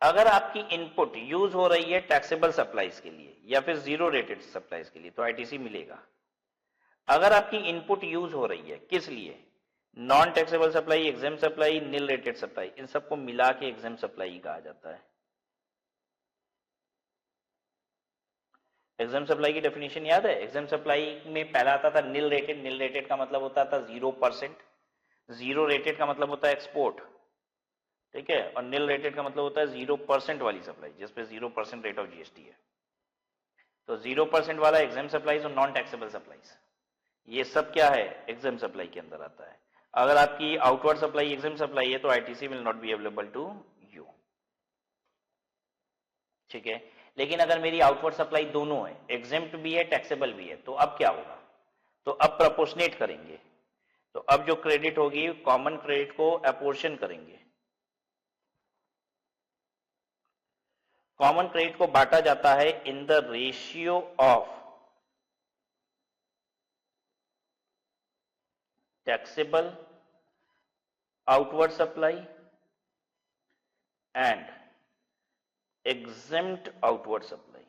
अगर आपकी इनपुट यूज हो रही है टैक्सेबल सप्लाईज के लिए या फिर जीरो रेटेड सप्लाईज के लिए तो आईटीसी मिलेगा। अगर आपकी इनपुट यूज हो रही है किस लिए? Non taxable supply, exempt supply, nil rated supply, इन सबको मिला के एग्जेम्प्ट सप्लाई कहा जाता है। एग्जेम्प्ट सप्लाई की डेफिनेशन याद है? एग्जेम्प्ट सप्लाई में पहला आता था नील रेटेड। नील रेटेड का मतलब होता था 0%, जीरो रेटेड का मतलब होता है एक्सपोर्ट, ठीक है, और नील रेटेड का मतलब होता है 0% वाली सप्लाई जिसपे 0% रेट ऑफ जीएसटी है। तो 0% वाला एग्जेम्प्ट सप्लाईज और नॉन टैक्सेबल सप्लाईज, ये सब क्या है? एग्जेम्प्ट सप्लाई के अंदर आता है। अगर आपकी आउटवर्ड सप्लाई एग्जेम्प्ट सप्लाई है तो ITC will not be available to you, ठीक है। लेकिन अगर मेरी आउटवर्ड सप्लाई दोनों है, एग्जेम्प्ट भी है टैक्सेबल भी है, तो अब क्या होगा? तो अब प्रोपोर्शनेट करेंगे। तो अब जो क्रेडिट होगी कॉमन क्रेडिट को अपोर्शन करेंगे। कॉमन क्रेडिट को बांटा जाता है in the ratio of taxable outward supply and exempt outward supply।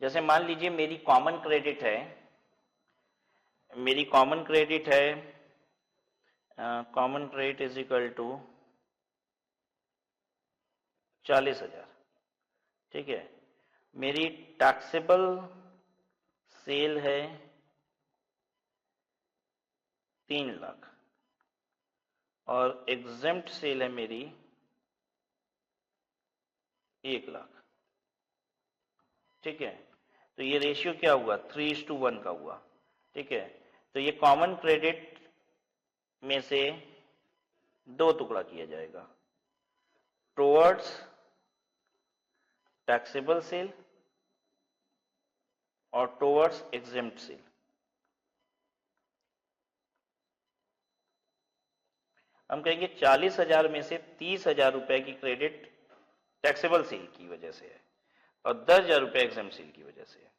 जैसे मान लीजिए मेरी कॉमन क्रेडिट है, common credit is equal to 40,000, ठीक है। मेरी टैक्सेबल सेल है 3 लाख और एग्जेम्प्ट सेल है मेरी 1 लाख, ठीक है। तो ये रेशियो क्या हुआ, 3:1 का हुआ, ठीक है। तो ये कॉमन क्रेडिट में से 2 टुकड़ा किया जाएगा, टुवर्ड्स टैक्सेबल सेल और टुवर्ड्स एग्जेम्प्ट सेल। हम कहेंगे 40,000 में से 30,000 रुपए की क्रेडिट टैक्सेबल सेल की वजह से है और 10,000 रुपए एग्जेम्प्ट सेल की वजह से है।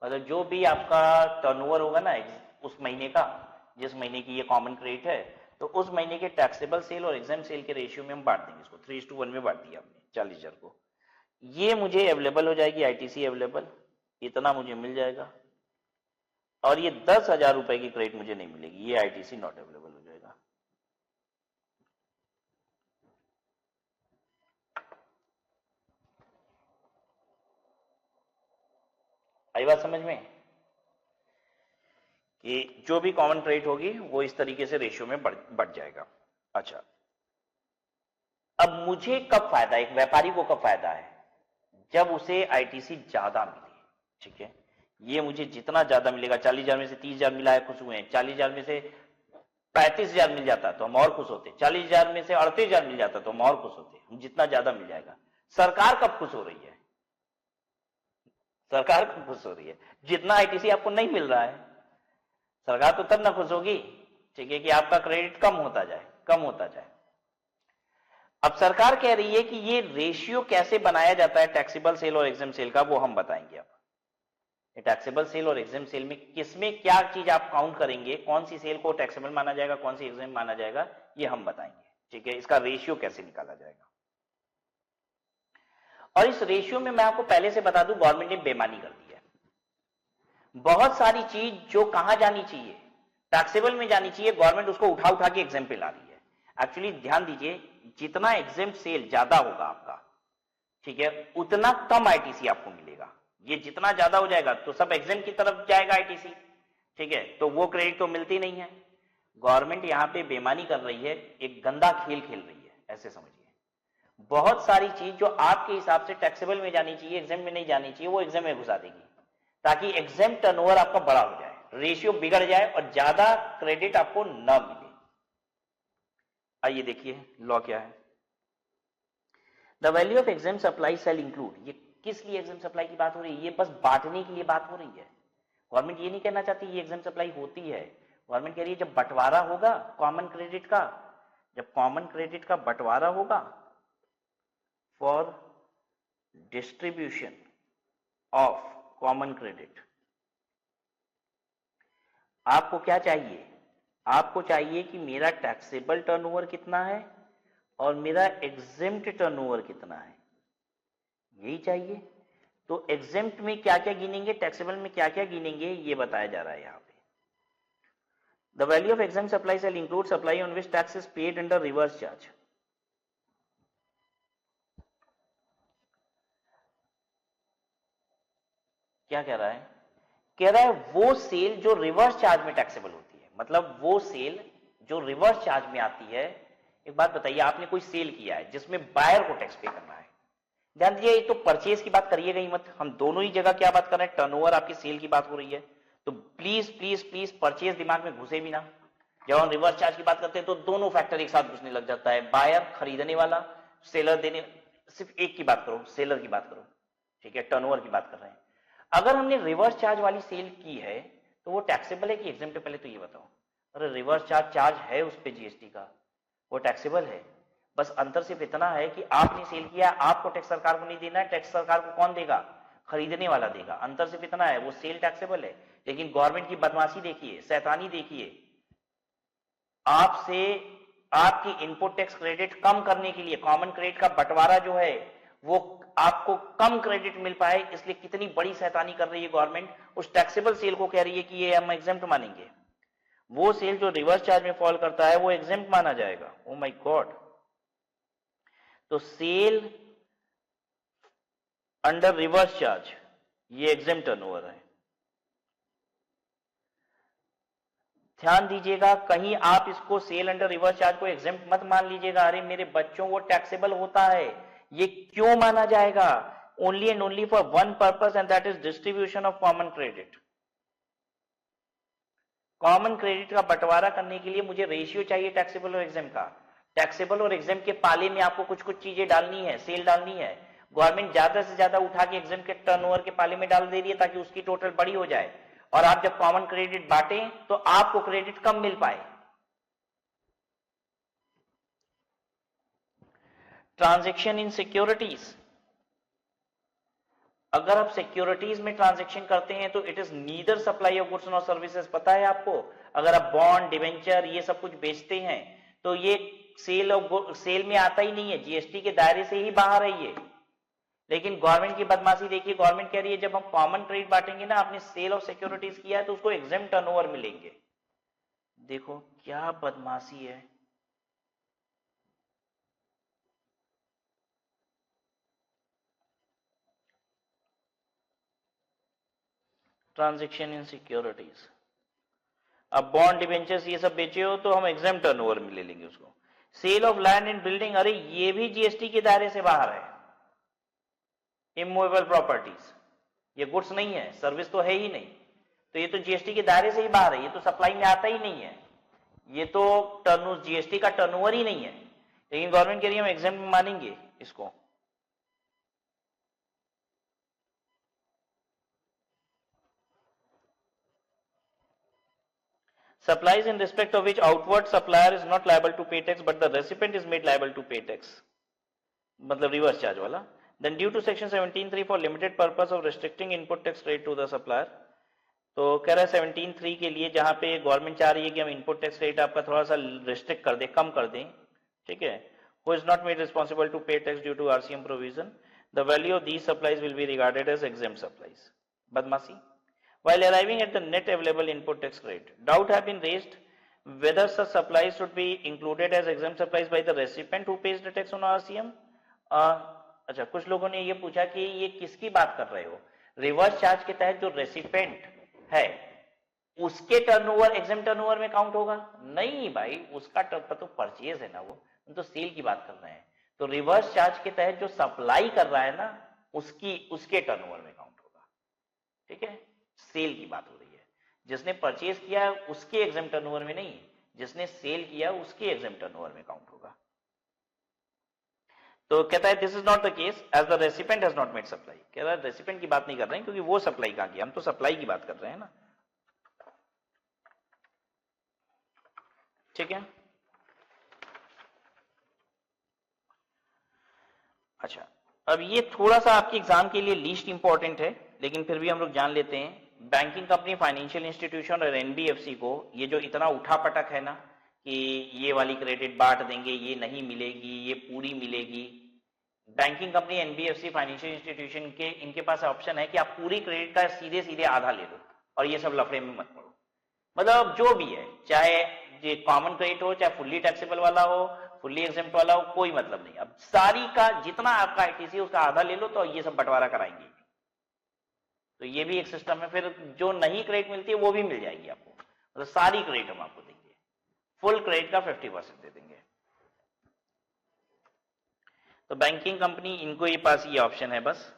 मतलब जो भी आपका टर्नओवर होगा ना उस महीने का, जिस महीने की ये कॉमन क्रेडिट है, तो उस महीने के टैक्सेबल सेल और एग्जेम्प्ट सेल के रेशियो में हम बांट देंगे इसको, 3:1 में बांट दिया हमने 40,000 को। ये मुझे अवेलेबल हो जाएगी, आईटीसी अवेलेबल, इतना मुझे मिल जाएगा। और ये 10,000 रुपए की क्रेडिट मुझे नहीं मिलेगी, ये आईटीसी नॉट अवेलेबल हो जाएगा। आई बात समझ में कि जो भी कॉमन क्रेडिट होगी वो इस तरीके से रेशियो में बढ़ जाएगा। अच्छा, अब मुझे कब फायदा, एक व्यापारी को कब फायदा है, जब उसे आईटीसी ज्यादा मिले, ठीक है। ये मुझे जितना ज्यादा मिलेगा, 40,000 में से 30,000 मिला है, खुश हुए हैं। 40,000 में से 35,000 मिल जाता तो हम और खुश होते, 40,000 में से 38,000 मिल जाता तो हम और खुश होते, हम जितना ज्यादा मिल जाएगा। सरकार कब खुश हो रही है, सरकार कब खुश हो रही है, जितना आईटीसी आपको नहीं मिल रहा है, सरकार तो तब ना खुश होगी, ठीक है, कि आपका क्रेडिट कम होता जाए, कम होता जाए। अब सरकार कह रही है कि ये रेशियो कैसे बनाया जाता है टैक्सेबल सेल और एग्जेम्प्ट सेल का, वो हम बताएंगे। अब टैक्सेबल सेल और एग्जेम्प्ट सेल में किसमें क्या चीज आप काउंट करेंगे, कौन सी सेल को टैक्सेबल माना जाएगा, कौन सी एग्जेम्प्ट माना जाएगा, ये हम बताएंगे, ठीक है। इसका रेशियो कैसे निकाला जाएगा। और इस रेशियो में मैं आपको पहले से बता दूं, गवर्नमेंट ने बेईमानी कर दी है। बहुत सारी चीज जो कहां जानी चाहिए, टैक्सेबल में जानी चाहिए, गवर्नमेंट उसको उठा उठा के एग्जेम्प्ट पे ला रही है। एक्चुअली ध्यान दीजिए, जितना एग्जेम्प्ट सेल ज्यादा होगा आपका, ठीक है, उतना कम आईटीसी आपको मिलेगा। ये जितना ज्यादा हो जाएगा तो सब एग्जेम्प्ट की तरफ जाएगा आईटीसी, ठीक है, तो वो क्रेडिट तो मिलती नहीं है। गवर्नमेंट यहां पे बेईमानी कर रही है, एक गंदा खेल खेल रही है, ऐसे समझिए। बहुत सारी चीज जो आपके हिसाब से टैक्सेबल में जानी चाहिए, एग्जेम्प्ट में नहीं जानी चाहिए, वो एग्जेम्प्ट में घुसा देगी, ताकि एग्जेम्प्ट टर्नओवर आपका बड़ा हो जाए, रेशियो बिगड़ जाए और ज्यादा क्रेडिट आपको न मिले। आइए देखिए लॉ क्या है। The value of exempt supply shall include, ये किस लिए एग्जेम्प्ट सप्लाई की बात हो रही है, ये बस बांटने के लिए बात हो रही है। गवर्नमेंट ये नहीं कहना चाहती ये एग्जेम्प्ट सप्लाई होती है, गवर्नमेंट कह रही है जब बंटवारा होगा कॉमन क्रेडिट का, जब कॉमन क्रेडिट का बंटवारा होगा for distribution of common credit, आपको क्या चाहिए, आपको चाहिए कि मेरा टैक्सेबल टर्नओवर कितना है और मेरा एग्जेम्प्ट टर्नओवर कितना है, यही चाहिए। तो एग्जेम्प्ट में क्या क्या गिनेंगे, टैक्सेबल में क्या क्या गिनेंगे, ये बताया जा रहा है यहां पे। The value of exempt supply shall include supply on which tax is paid under reverse charge. क्या कह रहा है, कह रहा है वो सेल जो रिवर्स चार्ज में टैक्सेबल होती है, मतलब वो सेल जो रिवर्स चार्ज में आती है। एक बात बताइए, आपने कोई सेल किया है जिसमें बायर को टैक्स पे करना है, ध्यान दीजिए, ये तो परचेज की बात करिएगा ही मत, हम दोनों ही जगह क्या बात कर रहे हैं, टर्नओवर आपकी सेल की बात हो रही है, तो प्लीज प्लीज प्लीज परचेज दिमाग में घुसे भी ना। जब हम रिवर्स चार्ज की बात करते हैं तो दोनों फैक्टर एक साथ घुसने लग जाता है, बायर खरीदने वाला, सेलर देने, सिर्फ एक की बात करो, सेलर की बात करो, ठीक है, टर्नओवर की बात कर रहे हैं। अगर हमने रिवर्स चार्ज वाली सेल की है तो वो टैक्सेबल है कि एग्जेम्प्ट है, पहले तो ये बताओ। अरे रिवर्स चार्ज है उस पे जीएसटी का, वो टैक्सेबल है, बस अंतर सिर्फ इतना है कि आपने सेल किया, आपको टैक्स सरकार को नहीं देना है, टैक्स सरकार को कौन देगा, खरीदने वाला देगा, अंतर सिर्फ इतना है, वो सेल टैक्सेबल है। लेकिन गवर्नमेंट की बदमाशी देखिए, शैतानी देखिए, आपसे आपकी इनपुट टैक्स क्रेडिट कम करने के लिए कॉमन क्रेडिट का बंटवारा जो है वो आपको कम क्रेडिट मिल पाए, इसलिए कितनी बड़ी शैतानी कर रही है गवर्नमेंट, उस टैक्सेबल सेल को कह रही है कि ये हम एग्जेम्प्ट मानेंगे। वो सेल जो रिवर्स चार्ज में फॉल करता है वो एग्जेम्प्ट माना जाएगा। Oh my God. तो सेल अंडर रिवर्स चार्ज ये एग्जेम्प्ट टर्नओवर है। ध्यान दीजिएगा, कहीं आप इसको सेल अंडर रिवर्स चार्ज को एग्जेम्प्ट मत मान लीजिएगा, अरे मेरे बच्चों वो टैक्सेबल होता है। ये क्यों माना जाएगा? Only and only for one purpose and that is distribution of common credit. Common credit का बंटवारा करने के लिए मुझे रेशियो चाहिए टैक्सेबल और एग्जेम्प्ट का। टैक्सेबल और एग्जेम्प्ट के पाले में आपको कुछ कुछ चीजें डालनी है, सेल डालनी है। गवर्नमेंट ज्यादा से ज्यादा उठा के एग्जेम्प्ट के टर्नओवर के पाले में डाल दे रही है ताकि उसकी टोटल बड़ी हो जाए, और आप जब कॉमन क्रेडिट बांटें तो आपको क्रेडिट कम मिल पाए। ट्रांजैक्शन इन सिक्योरिटीज, अगर आप सिक्योरिटीज में ट्रांजैक्शन करते हैं तो it is neither supply of goods और सर्विसेज। पता है आपको, अगर आप बॉन्ड, डिवेंचर ये सब कुछ बेचते हैं तो ये सेल में आता ही नहीं है, जीएसटी के दायरे से ही बाहर है ये। लेकिन गवर्नमेंट की बदमाशी देखिए, गवर्नमेंट कह रही है जब हम कॉमन क्रेडिट बांटेंगे ना, आपने सेल ऑफ सिक्योरिटीज किया है तो उसको एग्जेम्प्ट टर्नओवर मिलेंगे। देखो क्या बदमाशी है। ट्रांजैक्शन इन सिक्योरिटीज, अब बॉन्ड, डिवेंचर्स ये सब बेचे हो तो हम एग्जेम्प्ट टर्नओवर में ले लेंगे उसको। Sale of land and building, अरे ये भी जीएसटी के दायरे से बाहर है। इमूवेबल प्रॉपर्टीज, ये गुड्स नहीं है, सर्विस तो है ही नहीं, तो ये तो जीएसटी के दायरे से ही बाहर है, ये तो सप्लाई में आता ही नहीं है, ये तो जीएसटी का टर्नओवर ही नहीं है। लेकिन गवर्नमेंट कह रही है हम एग्जेम्प्ट मानेंगे इसको। Supplies in respect of which outward supplier is not liable to pay tax but the recipient is made liable to pay tax, मतलब रिवर्स चार्ज वाला। Then due to section 17(3) for limited purpose of restricting input tax rate to the supplier, तो कह रहा है 17(3) के लिए जहां पे गवर्नमेंट चाह रही है कि हम इनपुट टैक्स रेट आपका थोड़ा सा रिस्ट्रिक्ट कर दें, कम कर दें, ठीक है। Who is not made responsible to pay tax due to RCM provision, the value of these supplies will be regarded as exempt supplies। बदमाशी। While arriving at the net available input tax rate, doubt have been raised whether such supplies should be included as exempt supplies by the recipient who pays the tax on RCM। अच्छा, कुछ लोगों ने ये पूछा कि ये किसकी बात कर रहे हो, रिवर्स चार्ज के तहत जो रेसिपेंट है उसके टर्नओवर एग्जेम्प्ट टर्नओवर में काउंट होगा? नहीं भाई, उसका तो परचेज है ना, वो तो सेल की बात कर रहे हैं। तो रिवर्स चार्ज के तहत जो सप्लाई कर रहा है ना, उसके टर्नओवर में काउंट होगा, ठीक है। सेल की बात हो रही है, जिसने परचेज किया है उसके एग्जेम्प्ट टर्नओवर में नहीं, जिसने सेल किया उसके एग्जेम्प्ट टर्नओवर में काउंट होगा। तो कहता है this is not the case as the recipient has not made supply. कह रहा है रेसिपेंट की बात नहीं कर रहे हैं क्योंकि वो सप्लाई कहां की, हम तो सप्लाई की बात कर रहे हैं ना, ठीक है। अच्छा, अब ये थोड़ा सा आपके एग्जाम के लिए लीस्ट इंपॉर्टेंट है, लेकिन फिर भी हम लोग जान लेते हैं। बैंकिंग कंपनी, फाइनेंशियल इंस्टीट्यूशन और एनबीएफसी को ये जो इतना उठापटक है ना कि ये वाली क्रेडिट बांट देंगे, ये नहीं मिलेगी, ये पूरी मिलेगी। Banking company, NBFC, financial institution के इनके पास ऑप्शन है कि आप पूरी क्रेडिट का सीधे सीधे आधा ले लो और ये सब लफड़े में मत पड़ो। मतलब जो भी है, चाहे ये कॉमन क्रेडिट हो, चाहे फुल्ली टैक्सेबल वाला हो, फुल्ली एग्जेम्प्ट वाला हो, कोई मतलब नहीं। अब सारी का जितना आपका आईटीसी उसका आधा ले लो तो ये सब बंटवारा कराएंगे। तो ये भी एक सिस्टम है। फिर जो नहीं क्रेडिट मिलती है वो भी मिल जाएगी आपको, मतलब सारी क्रेडिट हम आपको देंगे, फुल क्रेडिट का 50% दे देंगे। तो बैंकिंग कंपनी, इनको ये पास ये ऑप्शन है बस,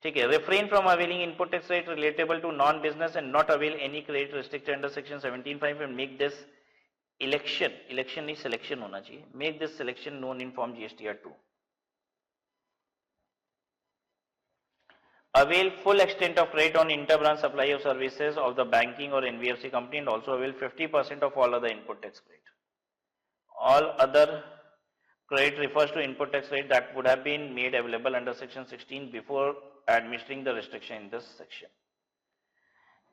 ठीक है। Refrain from availing input tax rate relatable to non business and not avail any credit restricted under section 17(5) and make this election नहीं सिलेक्शन होना चाहिए, make this selection known in form GSTR 2। Avail full extent of credit on inter-branch supply of services of the banking or NBFC company and also avail 50% of all other input tax credit. All other credit refers to input tax rate that would have been made available under section 16 before administering the restriction in this section.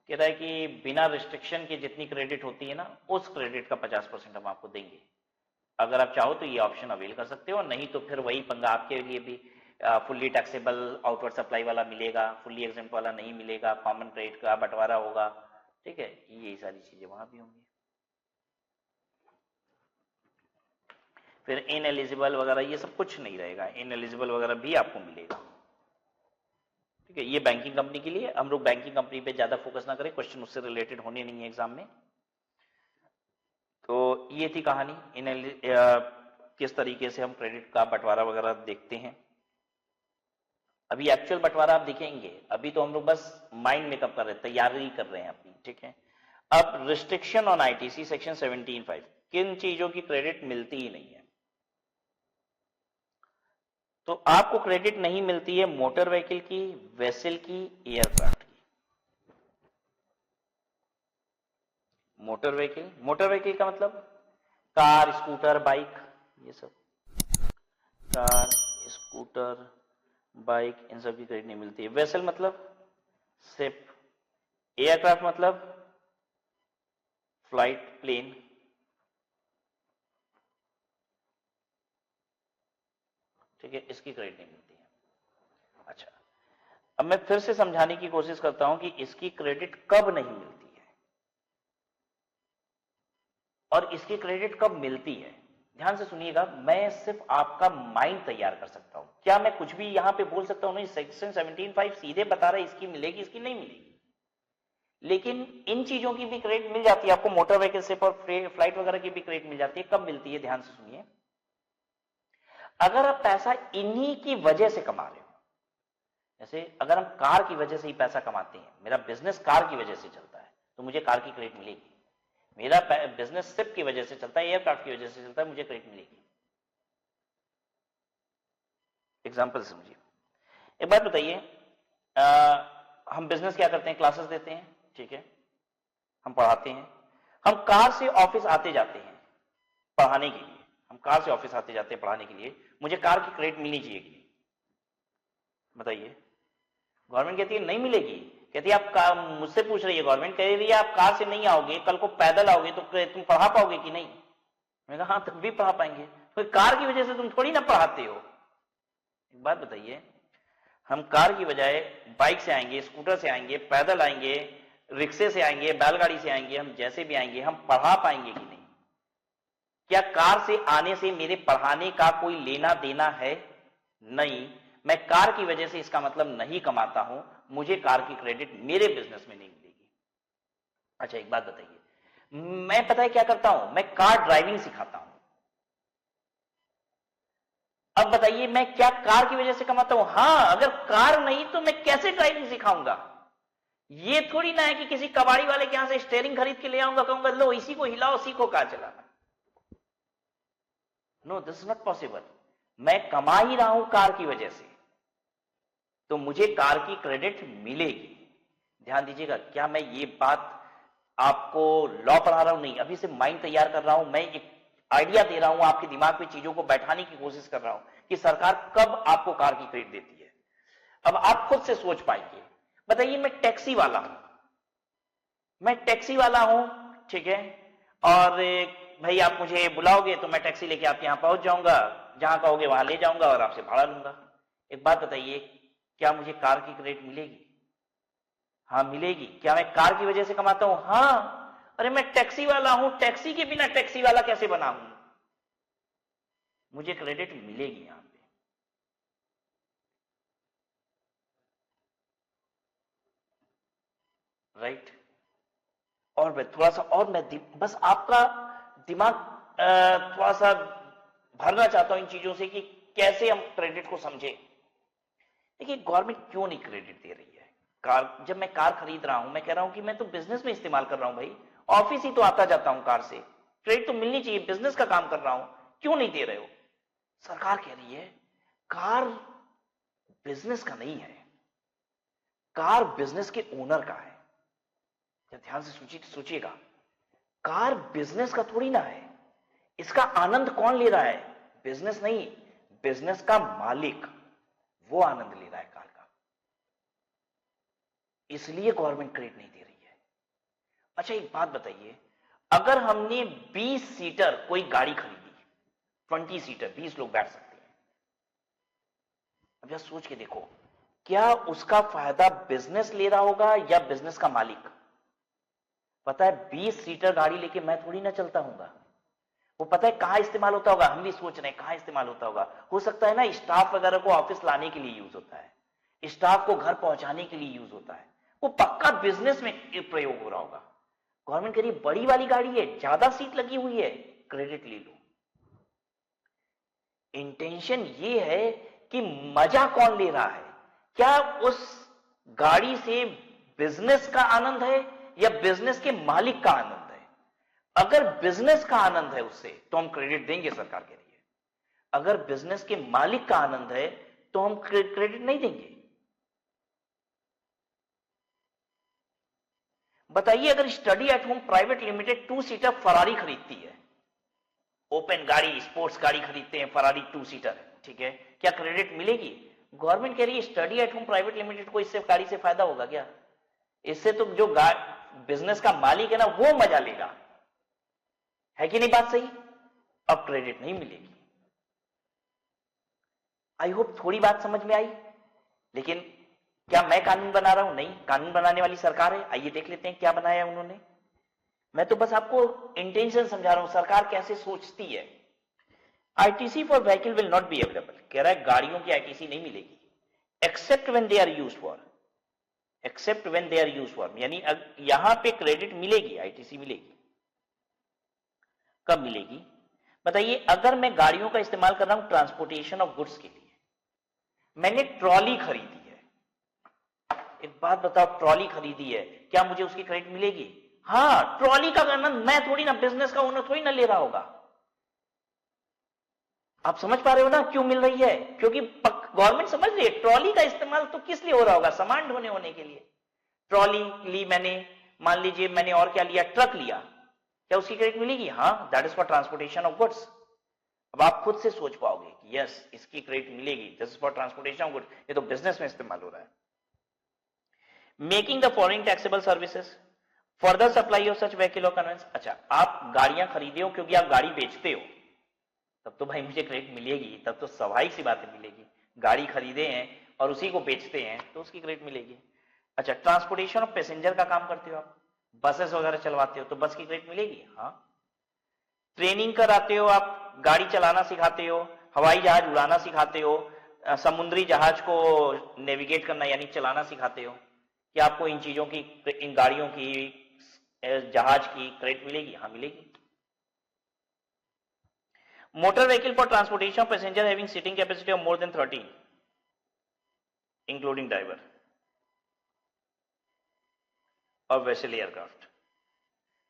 कह रहा है कि बिना restriction के जितनी credit होती है ना, उस क्रेडिट का 50% हम आपको देंगे। अगर आप चाहो तो ये ऑप्शन अवेल कर सकते हो, नहीं तो फिर वही पंगा आपके लिए भी। फुल्ली टैक्सेबल आउटवर्ड सप्लाई वाला मिलेगा, फुल्ली एग्जेम्प्ट वाला नहीं मिलेगा, कॉमन क्रेडिट का बंटवारा होगा, ठीक है, ये सारी चीजें वहां भी होंगी। फिर इनएलिजिबल वगैरह ये सब कुछ नहीं रहेगा, इनएलिजिबल वगैरह भी आपको मिलेगा, ठीक है। ये बैंकिंग कंपनी के लिए, हम लोग बैंकिंग कंपनी पे ज्यादा फोकस ना करें, क्वेश्चन उससे रिलेटेड होने नहीं है एग्जाम में। तो ये थी कहानी, किस तरीके से हम क्रेडिट का बंटवारा वगैरह देखते हैं। अभी एक्चुअल बंटवारा आप दिखेंगे, अभी तो हम लोग बस माइंड मेकअप कर रहे हैं, तैयारी कर रहे हैं अपनी, ठीक है। अब रिस्ट्रिक्शन ऑन आईटीसी सेक्शन 17(5), किन चीजों की क्रेडिट मिलती ही नहीं है। तो आपको क्रेडिट नहीं मिलती है मोटर व्हीकल की, वेसल की, एयरक्राफ्ट की। मोटर व्हीकल का मतलब कार, स्कूटर, बाइक, ये सब, कार, स्कूटर, बाइक, इन सब की क्रेडिट नहीं मिलती है। वेसल मतलब शिप, एयरक्राफ्ट मतलब फ्लाइट, प्लेन, ठीक है, इसकी क्रेडिट नहीं मिलती है। अच्छा, अब मैं फिर से समझाने की कोशिश करता हूं कि इसकी क्रेडिट कब नहीं मिलती है और इसकी क्रेडिट कब मिलती है। ध्यान से सुनिएगा, मैं सिर्फ आपका माइंड तैयार कर सकता हूं। क्या मैं कुछ भी यहां पे बोल सकता हूं? नहीं, सेक्शन 17(5) सीधे बता रहा है इसकी मिलेगी, इसकी नहीं मिलेगी। लेकिन इन चीजों की भी क्रेडिट मिल जाती है आपको, मोटर व्हीकल से और फ्लाइट वगैरह की भी क्रेडिट मिल जाती है। कब मिलती है? ध्यान से सुनिए, अगर आप पैसा इन्हीं की वजह से कमा रहे हो, जैसे अगर हम कार की वजह से ही पैसा कमाते हैं, मेरा बिजनेस कार की वजह से चलता है तो मुझे कार की क्रेडिट मिलेगी। मेरा बिजनेस शिप की वजह से चलता है, एयरक्राफ्ट की वजह से चलता है, मुझे क्रेडिट मिलेगी। एग्जाम्पल समझिए। एक बात बताइए, हम बिजनेस क्या करते हैं? क्लासेस देते हैं, ठीक है, हम पढ़ाते हैं। हम कार से ऑफिस आते जाते हैं पढ़ाने के लिए, हम कार से ऑफिस आते जाते हैं पढ़ाने के लिए, मुझे कार की क्रेडिट मिलनी चाहिए कि नहीं? बताइए। गवर्नमेंट कहती है नहीं मिलेगी, कहती है आप मुझसे पूछ रही है गवर्नमेंट, कह रही है आप कार से नहीं आओगे, कल को पैदल आओगे तो तुम पढ़ा पाओगे कि नहीं? मैंने कहा हाँ, तब भी पढ़ा पाएंगे, तो कार की वजह से तुम थोड़ी ना पढ़ाते हो। एक बात बताइए, हम कार की बजाय बाइक से आएंगे, स्कूटर से आएंगे, पैदल आएंगे, रिक्शे से आएंगे, बैलगाड़ी से आएंगे, हम जैसे भी आएंगे, हम पढ़ा पाएंगे कि नहीं? क्या कार से आने से मेरे पढ़ाने का कोई लेना देना है? नहीं। मैं कार की वजह से इसका मतलब नहीं कमाता हूं, मुझे कार की क्रेडिट मेरे बिजनेस में नहीं मिलेगी। अच्छा, एक बात बताइए, मैं पता है क्या करता हूं? मैं कार ड्राइविंग सिखाता हूं। अब बताइए, मैं क्या कार की वजह से कमाता हूं? हां, अगर कार नहीं तो मैं कैसे ड्राइविंग सिखाऊंगा? ये थोड़ी ना है कि किसी कबाड़ी वाले के यहां से स्टीयरिंग खरीद के ले आऊंगा, कहूंगा लो इसी को हिलाओ, सीखो कार चलाना। No, this is not possible. मैं कमा ही रहा हूं कार की वजह से, तो मुझे कार की क्रेडिट मिलेगी। ध्यान दीजिएगा, क्या मैं ये बात आपको लॉ पढ़ा रहा हूं? नहीं, अभी से माइंड तैयार कर रहा हूं, मैं एक आइडिया दे रहा हूं, आपके दिमाग में चीजों को बैठाने की कोशिश कर रहा हूं कि सरकार कब आपको कार की क्रेडिट देती है। अब आप खुद से सोच पाएंगे। बताइए, मैं टैक्सी वाला हूं, ठीक है, और भाई आप मुझे बुलाओगे तो मैं टैक्सी लेके आपके यहां पहुंच जाऊंगा, जहां कहोगे वहां ले जाऊंगा और आपसे भाड़ा लूंगा। एक बात बताइए, क्या मुझे कार की क्रेडिट मिलेगी? हाँ, मिलेगी। क्या मैं कार की वजह से कमाता हूं? हाँ। अरे मैं टैक्सी वाला हूं, टैक्सी के बिना टैक्सी वाला कैसे बनाऊं? मुझे क्रेडिट मिलेगी यहां पे। राइट। और थोड़ा सा और मैं बस आपका दिमाग थोड़ा सा भरना चाहता हूं इन चीजों से कि कैसे हम क्रेडिट को समझे। देखिए, गवर्नमेंट क्यों नहीं क्रेडिट दे रही है? कार, जब मैं कार खरीद रहा हूं, मैं कह रहा हूं कि मैं तो बिजनेस में इस्तेमाल कर रहा हूं भाई, ऑफिस ही तो आता जाता हूं कार से, क्रेडिट तो मिलनी चाहिए, बिजनेस का काम कर रहा हूं, क्यों नहीं दे रहे हो? सरकार कह रही है कार बिजनेस का नहीं है, कार बिजनेस के ओनर का है। ध्यान से सोचिएगा, कार बिजनेस का थोड़ी ना है। इसका आनंद कौन ले रहा है? बिजनेस नहीं, बिजनेस का मालिक, वो आनंद ले रहा है कार का। इसलिए गवर्नमेंट क्रेडिट नहीं दे रही है। अच्छा, एक बात बताइए, अगर हमने 20 सीटर कोई गाड़ी खरीदी, 20 सीटर, 20 लोग बैठ सकते हैं। अब जरा सोच के देखो, क्या उसका फायदा बिजनेस ले रहा होगा या बिजनेस का मालिक? पता है 20 सीटर गाड़ी लेके मैं थोड़ी ना चलता हूंगा, वो पता है कहां इस्तेमाल होता होगा, हम भी सोच रहे हैं कहां इस्तेमाल होता होगा। हो सकता है ना स्टाफ वगैरह को ऑफिस लाने के लिए यूज होता है, स्टाफ को घर पहुंचाने के लिए यूज होता है, वो पक्का बिजनेस में प्रयोग हो रहा होगा। गवर्नमेंट कह रही है बड़ी वाली गाड़ी है, ज्यादा सीट लगी हुई है, क्रेडिट ले लो। इंटेंशन ये है कि मजा कौन ले रहा है, क्या उस गाड़ी से बिजनेस का आनंद है या बिजनेस के मालिक का आनंद है? अगर बिजनेस का आनंद है उससे तो हम क्रेडिट देंगे सरकार के लिए, अगर बिजनेस के मालिक का आनंद है तो हम क्रेडिट नहीं देंगे। बताइए, अगर study at home private limited 2 seater Ferrari खरीदती है, ओपन गाड़ी, स्पोर्ट्स गाड़ी खरीदते हैं, फरारी 2 सीटर, ठीक है, क्या क्रेडिट मिलेगी? गवर्नमेंट कह रही है study at home private limited को इससे गाड़ी से फायदा होगा क्या? इससे तो जो बिजनेस का मालिक है ना वो मजा लेगा, है कि नहीं बात सही? अब क्रेडिट नहीं मिलेगी। आई होप थोड़ी बात समझ में आई। लेकिन क्या मैं कानून बना रहा हूं? नहीं, कानून बनाने वाली सरकार है। आइए देख लेते हैं क्या बनाया उन्होंने। मैं तो बस आपको इंटेंशन समझा रहा हूं, सरकार कैसे सोचती है। ITC for vehicle will not be available, कह रहा है गाड़ियों की आईटीसी नहीं मिलेगी, except when they are used for, except when they are used for, यानी यहां पे क्रेडिट मिलेगी, आईटीसी मिलेगी। कब मिलेगी बताइए? अगर मैं गाड़ियों का इस्तेमाल कर रहा हूं ट्रांसपोर्टेशन ऑफ गुड्स के लिए, मैंने ट्रॉली खरीदी है, एक बात बताओ, ट्रॉली खरीदी है, क्या मुझे उसकी क्रेडिट मिलेगी? हाँ, ट्रॉली का आनंद मैं थोड़ी ना, बिजनेस का ओनर थोड़ी ना ले रहा होगा। आप समझ पा रहे हो ना क्यों मिल रही है? क्योंकि गवर्नमेंट समझ रही है ट्रॉली का इस्तेमाल तो किस लिए हो रहा होगा, सामान ढोने होने के लिए। ट्रॉली ली मैंने, मान लीजिए मैंने और क्या लिया, ट्रक लिया, क्या उसकी क्रेडिट मिलेगी? हाँ, that is for transportation of goods. अब आप खुद से सोच पाओगे कि यस इसकी क्रेडिट मिलेगी, this is for transportation of goods, ये तो बिजनेस में इस्तेमाल हो रहा है। Making the following taxable services for the supply of such vehicle और कन्वेंस। अच्छा, आप गाड़ियां खरीदे हो क्योंकि आप गाड़ी बेचते हो, तब तो भाई मुझे क्रेडिट मिलेगी, तब तो स्वाभाविक सी बात है मिलेगी। गाड़ी खरीदे हैं और उसी को बेचते हैं तो उसकी क्रेडिट मिलेगी। अच्छा, ट्रांसपोर्टेशन ऑफ पैसेंजर का काम करते हो आप, बसेस वगैरह चलवाते हो तो बस की क्रेडिट मिलेगी। हाँ, ट्रेनिंग कराते हो आप, गाड़ी चलाना सिखाते हो, हवाई जहाज उड़ाना सिखाते हो, समुद्री जहाज को नेविगेट करना यानी चलाना सिखाते हो, क्या आपको इन चीजों की, इन गाड़ियों की, जहाज की क्रेडिट मिलेगी? हाँ मिलेगी। Motor vehicle for transportation of passenger having seating capacity of more than 30 including driver और वेसल एयरक्राफ्ट।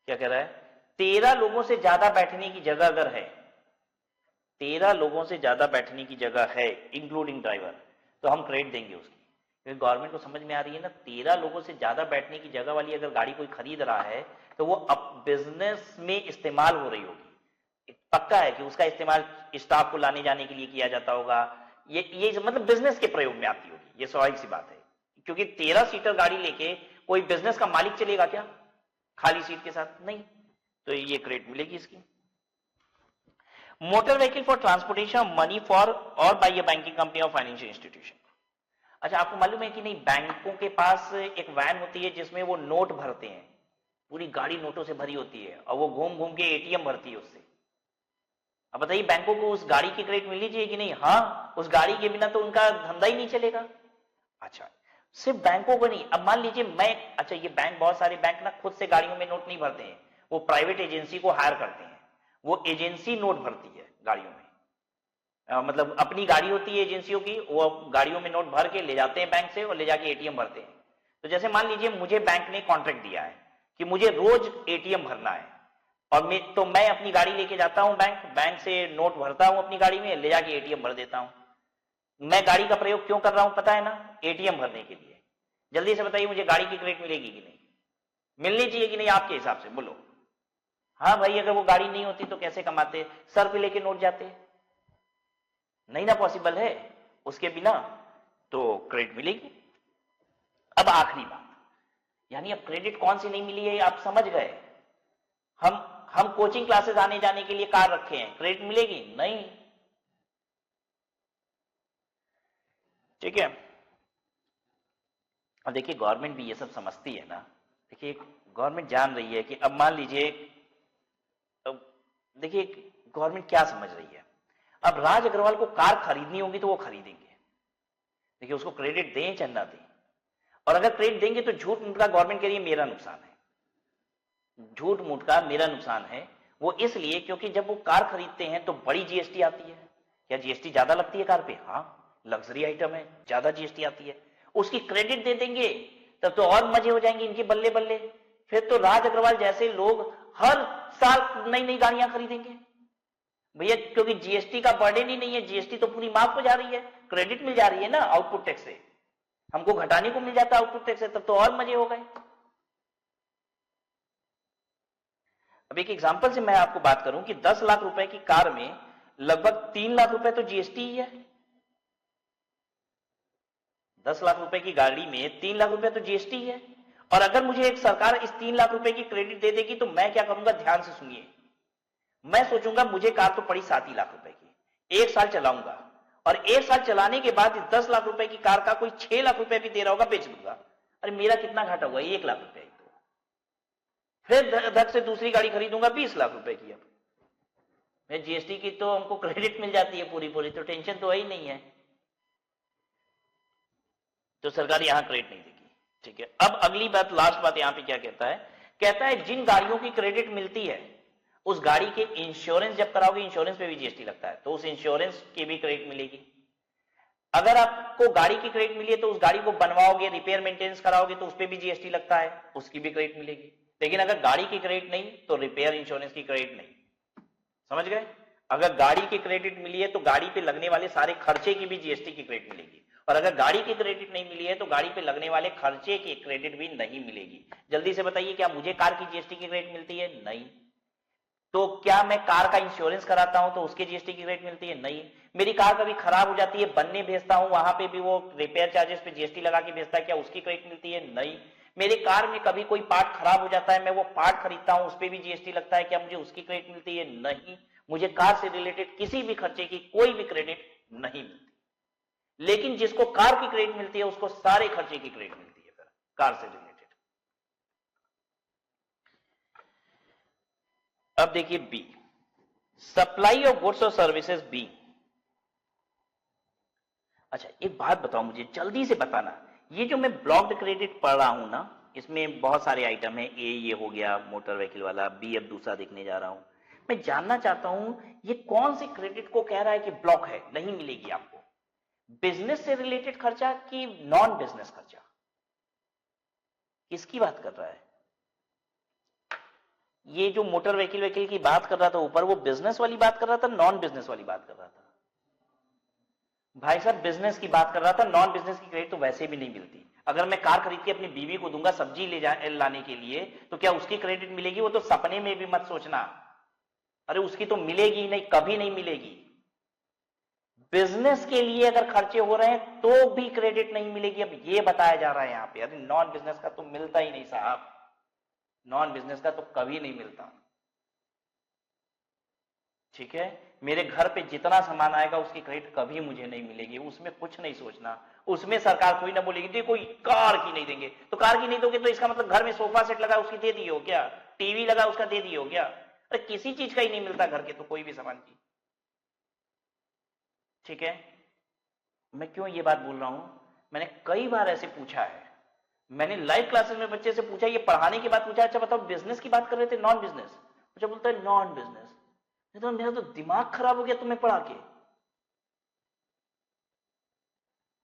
क्या कह रहा है? 13 लोगों से ज्यादा बैठने की जगह अगर है, 13 लोगों से ज्यादा बैठने की जगह है इंक्लूडिंग ड्राइवर, तो हम क्रेडिट देंगे उसकी, क्योंकि गवर्नमेंट को समझ में आ रही है ना 13 लोगों से ज्यादा बैठने की जगह वाली अगर गाड़ी कोई खरीद रहा है तो वो अब बिजनेस में इस्तेमाल हो रही होगी। पक्का है कि उसका इस्तेमाल स्टाफ को लाने जाने के लिए किया जाता होगा, ये मतलब बिजनेस के प्रयोग में आती होगी, ये स्वाभाविक सी बात है। क्योंकि 13 सीटर गाड़ी लेके कोई बिजनेस का मालिक चलेगा क्या खाली सीट के साथ? नहीं, तो ये क्रेडिट मिलेगी इसकी। Motor vehicle for transportation of money for और बाय अ बैंकिंग कंपनी और फाइनेंशियल इंस्टीट्यूशन। अच्छा, आपको मालूम है कि नहीं, बैंकों के पास एक वैन होती है जिसमें वो नोट भरते हैं, पूरी गाड़ी नोटों से भरी होती है और वो घूम घूम के एटीएम भरती है उससे। अब बताइए बैंकों को उस गाड़ी की क्रेडिट मिलनी चाहिए कि नहीं? हाँ, उस गाड़ी के बिना तो उनका धंधा ही नहीं चलेगा। अच्छा, सिर्फ बैंकों को नहीं, अब मान लीजिए मैं, अच्छा ये बैंक, बहुत सारे बैंक ना खुद से गाड़ियों में नोट नहीं भरते हैं, वो प्राइवेट एजेंसी को हायर करते हैं, वो एजेंसी नोट भरती है गाड़ियों में। मतलब अपनी गाड़ी होती है एजेंसियों की, वो गाड़ियों में नोट भर के ले जाते हैं बैंक से और ले जाके एटीएम भरते हैं। तो जैसे मान लीजिए मुझे बैंक ने कॉन्ट्रैक्ट दिया है कि मुझे रोज एटीएम भरना है, और मैं अपनी गाड़ी लेके जाता हूं बैंक से नोट भरता हूं अपनी गाड़ी में, ले जाके एटीएम भर देता हूं। मैं गाड़ी का प्रयोग क्यों कर रहा हूं पता है ना? एटीएम भरने के लिए। जल्दी से बताइए मुझे गाड़ी की क्रेडिट मिलेगी कि नहीं? मिलनी चाहिए कि नहीं आपके हिसाब से? बोलो। हाँ भाई, अगर वो गाड़ी नहीं होती तो कैसे कमाते? सर पे लेके नोट जाते? नहीं ना पॉसिबल है उसके बिना, तो क्रेडिट मिलेगी। अब आखिरी बात, यानी अब क्रेडिट कौन सी नहीं मिली है आप समझ गए। हम कोचिंग क्लासेस आने जाने के लिए कार रखे हैं, क्रेडिट मिलेगी? नहीं। ठीक है। अब देखिए गवर्नमेंट भी ये सब समझती है ना। देखिए गवर्नमेंट जान रही है कि अब मान लीजिए, अब देखिए गवर्नमेंट क्या समझ रही है, अब राज अग्रवाल को कार खरीदनी होगी तो वो खरीदेंगे। देखिए उसको क्रेडिट दें चाहे ना दें, और अगर क्रेडिट देंगे तो झूठ मूठ का गवर्नमेंट कह रही है मेरा नुकसान है, झूठ मूठ का मेरा नुकसान है। वो इसलिए क्योंकि जब वो कार खरीदते हैं तो बड़ी जीएसटी आती है। क्या जीएसटी ज्यादा लगती है कार पे? हाँ, लग्जरी आइटम है, ज्यादा जीएसटी आती है। उसकी क्रेडिट दे देंगे तब तो और मजे हो जाएंगे इनके, बल्ले बल्ले। फिर तो राज अग्रवाल जैसे लोग हर साल नई नई गाड़ियां खरीदेंगे भैया, क्योंकि जीएसटी का बर्डन ही नहीं है, जीएसटी तो पूरी माफ हो जा रही है, क्रेडिट मिल जा रही है ना आउटपुट टैक्स से, हमको घटाने को मिल जाता है आउटपुट टैक्स से, तब तो और मजे हो गए। अब एक एग्जांपल से मैं आपको बात करूं कि 10 लाख रुपए की कार में लगभग 3 लाख रुपए तो जीएसटी ही है। 10 लाख रुपए की गाड़ी में 3 लाख रुपए तो जीएसटी ही है। और अगर मुझे एक सरकार इस 3 लाख रुपए की क्रेडिट दे देगी तो मैं क्या करूंगा, ध्यान से सुनिए। मैं सोचूंगा मुझे कार तो पड़ी 7 ही लाख रुपए की, 1 साल चलाऊंगा, और 1 साल चलाने के बाद इस 10 लाख रुपए की कार का कोई 6 लाख रुपए भी दे रहा होगा, बेच दूंगा। अरे मेरा कितना घाटा हुआ, 1 लाख रुपए। फिर धक से दूसरी गाड़ी खरीदूंगा 20 लाख रुपए की। अब मैं जीएसटी की तो हमको क्रेडिट मिल जाती है पूरी पूरी, तो टेंशन तो ही नहीं है, तो सरकार यहां क्रेडिट नहीं देगी। ठीक है, अब अगली बात, लास्ट बात यहां पे क्या कहता है, कहता है जिन गाड़ियों की क्रेडिट मिलती है उस गाड़ी के इंश्योरेंस जब कराओगे, इंश्योरेंस पे भी जीएसटी लगता है, तो उस इंश्योरेंस की भी क्रेडिट मिलेगी। अगर आपको गाड़ी की क्रेडिट मिली है तो उस गाड़ी को बनवाओगे, रिपेयर मेंटेनेंस कराओगे तो उस पर भी जीएसटी लगता है, उसकी भी क्रेडिट मिलेगी। लेकिन अगर गाड़ी की क्रेडिट नहीं तो रिपेयर इंश्योरेंस की क्रेडिट नहीं। समझ गए? अगर गाड़ी की क्रेडिट मिली है तो गाड़ी पे लगने वाले सारे खर्चे की भी जीएसटी की क्रेडिट मिलेगी, और अगर गाड़ी की क्रेडिट नहीं मिली है तो गाड़ी पे लगने वाले खर्चे की क्रेडिट भी नहीं मिलेगी। जल्दी से बताइए, क्या मुझे कार की जीएसटी की क्रेडिट मिलती है? नहीं। तो क्या मैं कार का इंश्योरेंस कराता हूं तो उसके जीएसटी की क्रेडिट मिलती है? नहीं। मेरी कार कभी खराब हो जाती है, बनने भेजता हूं, वहां पे भी वो रिपेयर चार्जेस पे जीएसटी लगा के भेजता है, क्या उसकी क्रेडिट मिलती है? नहीं। मेरे कार में कभी कोई पार्ट खराब हो जाता है, मैं वो पार्ट खरीदता हूं, उस पर भी जीएसटी लगता है, क्या मुझे उसकी क्रेडिट मिलती है? नहीं। मुझे कार से रिलेटेड किसी भी खर्चे की कोई भी क्रेडिट नहीं मिलती। लेकिन जिसको कार की क्रेडिट मिलती है उसको सारे खर्चे की क्रेडिट मिलती है फिर कार से रिलेटेड। अब देखिए बी, सप्लाई ऑफ गुड्स और सर्विसेज बी। अच्छा एक बात बताओ मुझे, जल्दी से बताना, ये जो मैं ब्लॉक्ड क्रेडिट पढ़ रहा हूं ना, इसमें बहुत सारे आइटम है। ए ये हो गया मोटर व्हीकल वाला, बी अब दूसरा देखने जा रहा हूं। मैं जानना चाहता हूं ये कौन सी क्रेडिट को कह रहा है कि ब्लॉक है, नहीं मिलेगी आपको? बिजनेस से रिलेटेड खर्चा कि नॉन बिजनेस खर्चा? किसकी बात कर रहा है? ये जो मोटर व्हीकल की बात कर रहा था ऊपर, वो बिजनेस वाली बात कर रहा था, नॉन बिजनेस वाली बात कर रहा था? भाई साहब बिजनेस की बात कर रहा था, नॉन बिजनेस की क्रेडिट तो वैसे भी नहीं मिलती। अगर मैं कार खरीद के अपनी बीवी को दूंगा सब्जी लाने के लिए, तो क्या उसकी क्रेडिट मिलेगी? वो तो सपने में भी मत सोचना। अरे उसकी तो मिलेगी ही नहीं, कभी नहीं मिलेगी। बिजनेस के लिए अगर खर्चे हो रहे हैं तो भी क्रेडिट नहीं मिलेगी। अब ये बताया जा रहा है यहां पे, अरे नॉन बिजनेस का तो मिलता ही नहीं साहब, नॉन बिजनेस का तो कभी नहीं मिलता। ठीक है, मेरे घर पे जितना सामान आएगा उसकी क्रेडिट कभी मुझे नहीं मिलेगी, उसमें कुछ नहीं सोचना। उसमें सरकार कोई ना बोलेगी देखो कार की नहीं देंगे, तो कार की नहीं दोगे तो इसका मतलब घर में सोफा सेट लगा उसकी दे दी हो क्या, टीवी लगा उसका दे दी हो क्या? अरे किसी चीज का ही नहीं मिलता घर के, तो कोई भी सामान की। ठीक है, मैं क्यों ये बात बोल रहा हूं, मैंने कई बार ऐसे पूछा है, मैंने लाइव क्लासेस में बच्चे से पूछा, ये पढ़ाने की बात पूछा, अच्छा बताओ बिजनेस की बात कर रहे थे नॉन बिजनेस? अच्छा बोलता है नॉन बिजनेस। तो मेरा तो दिमाग खराब हो गया तुम्हें पढ़ा के।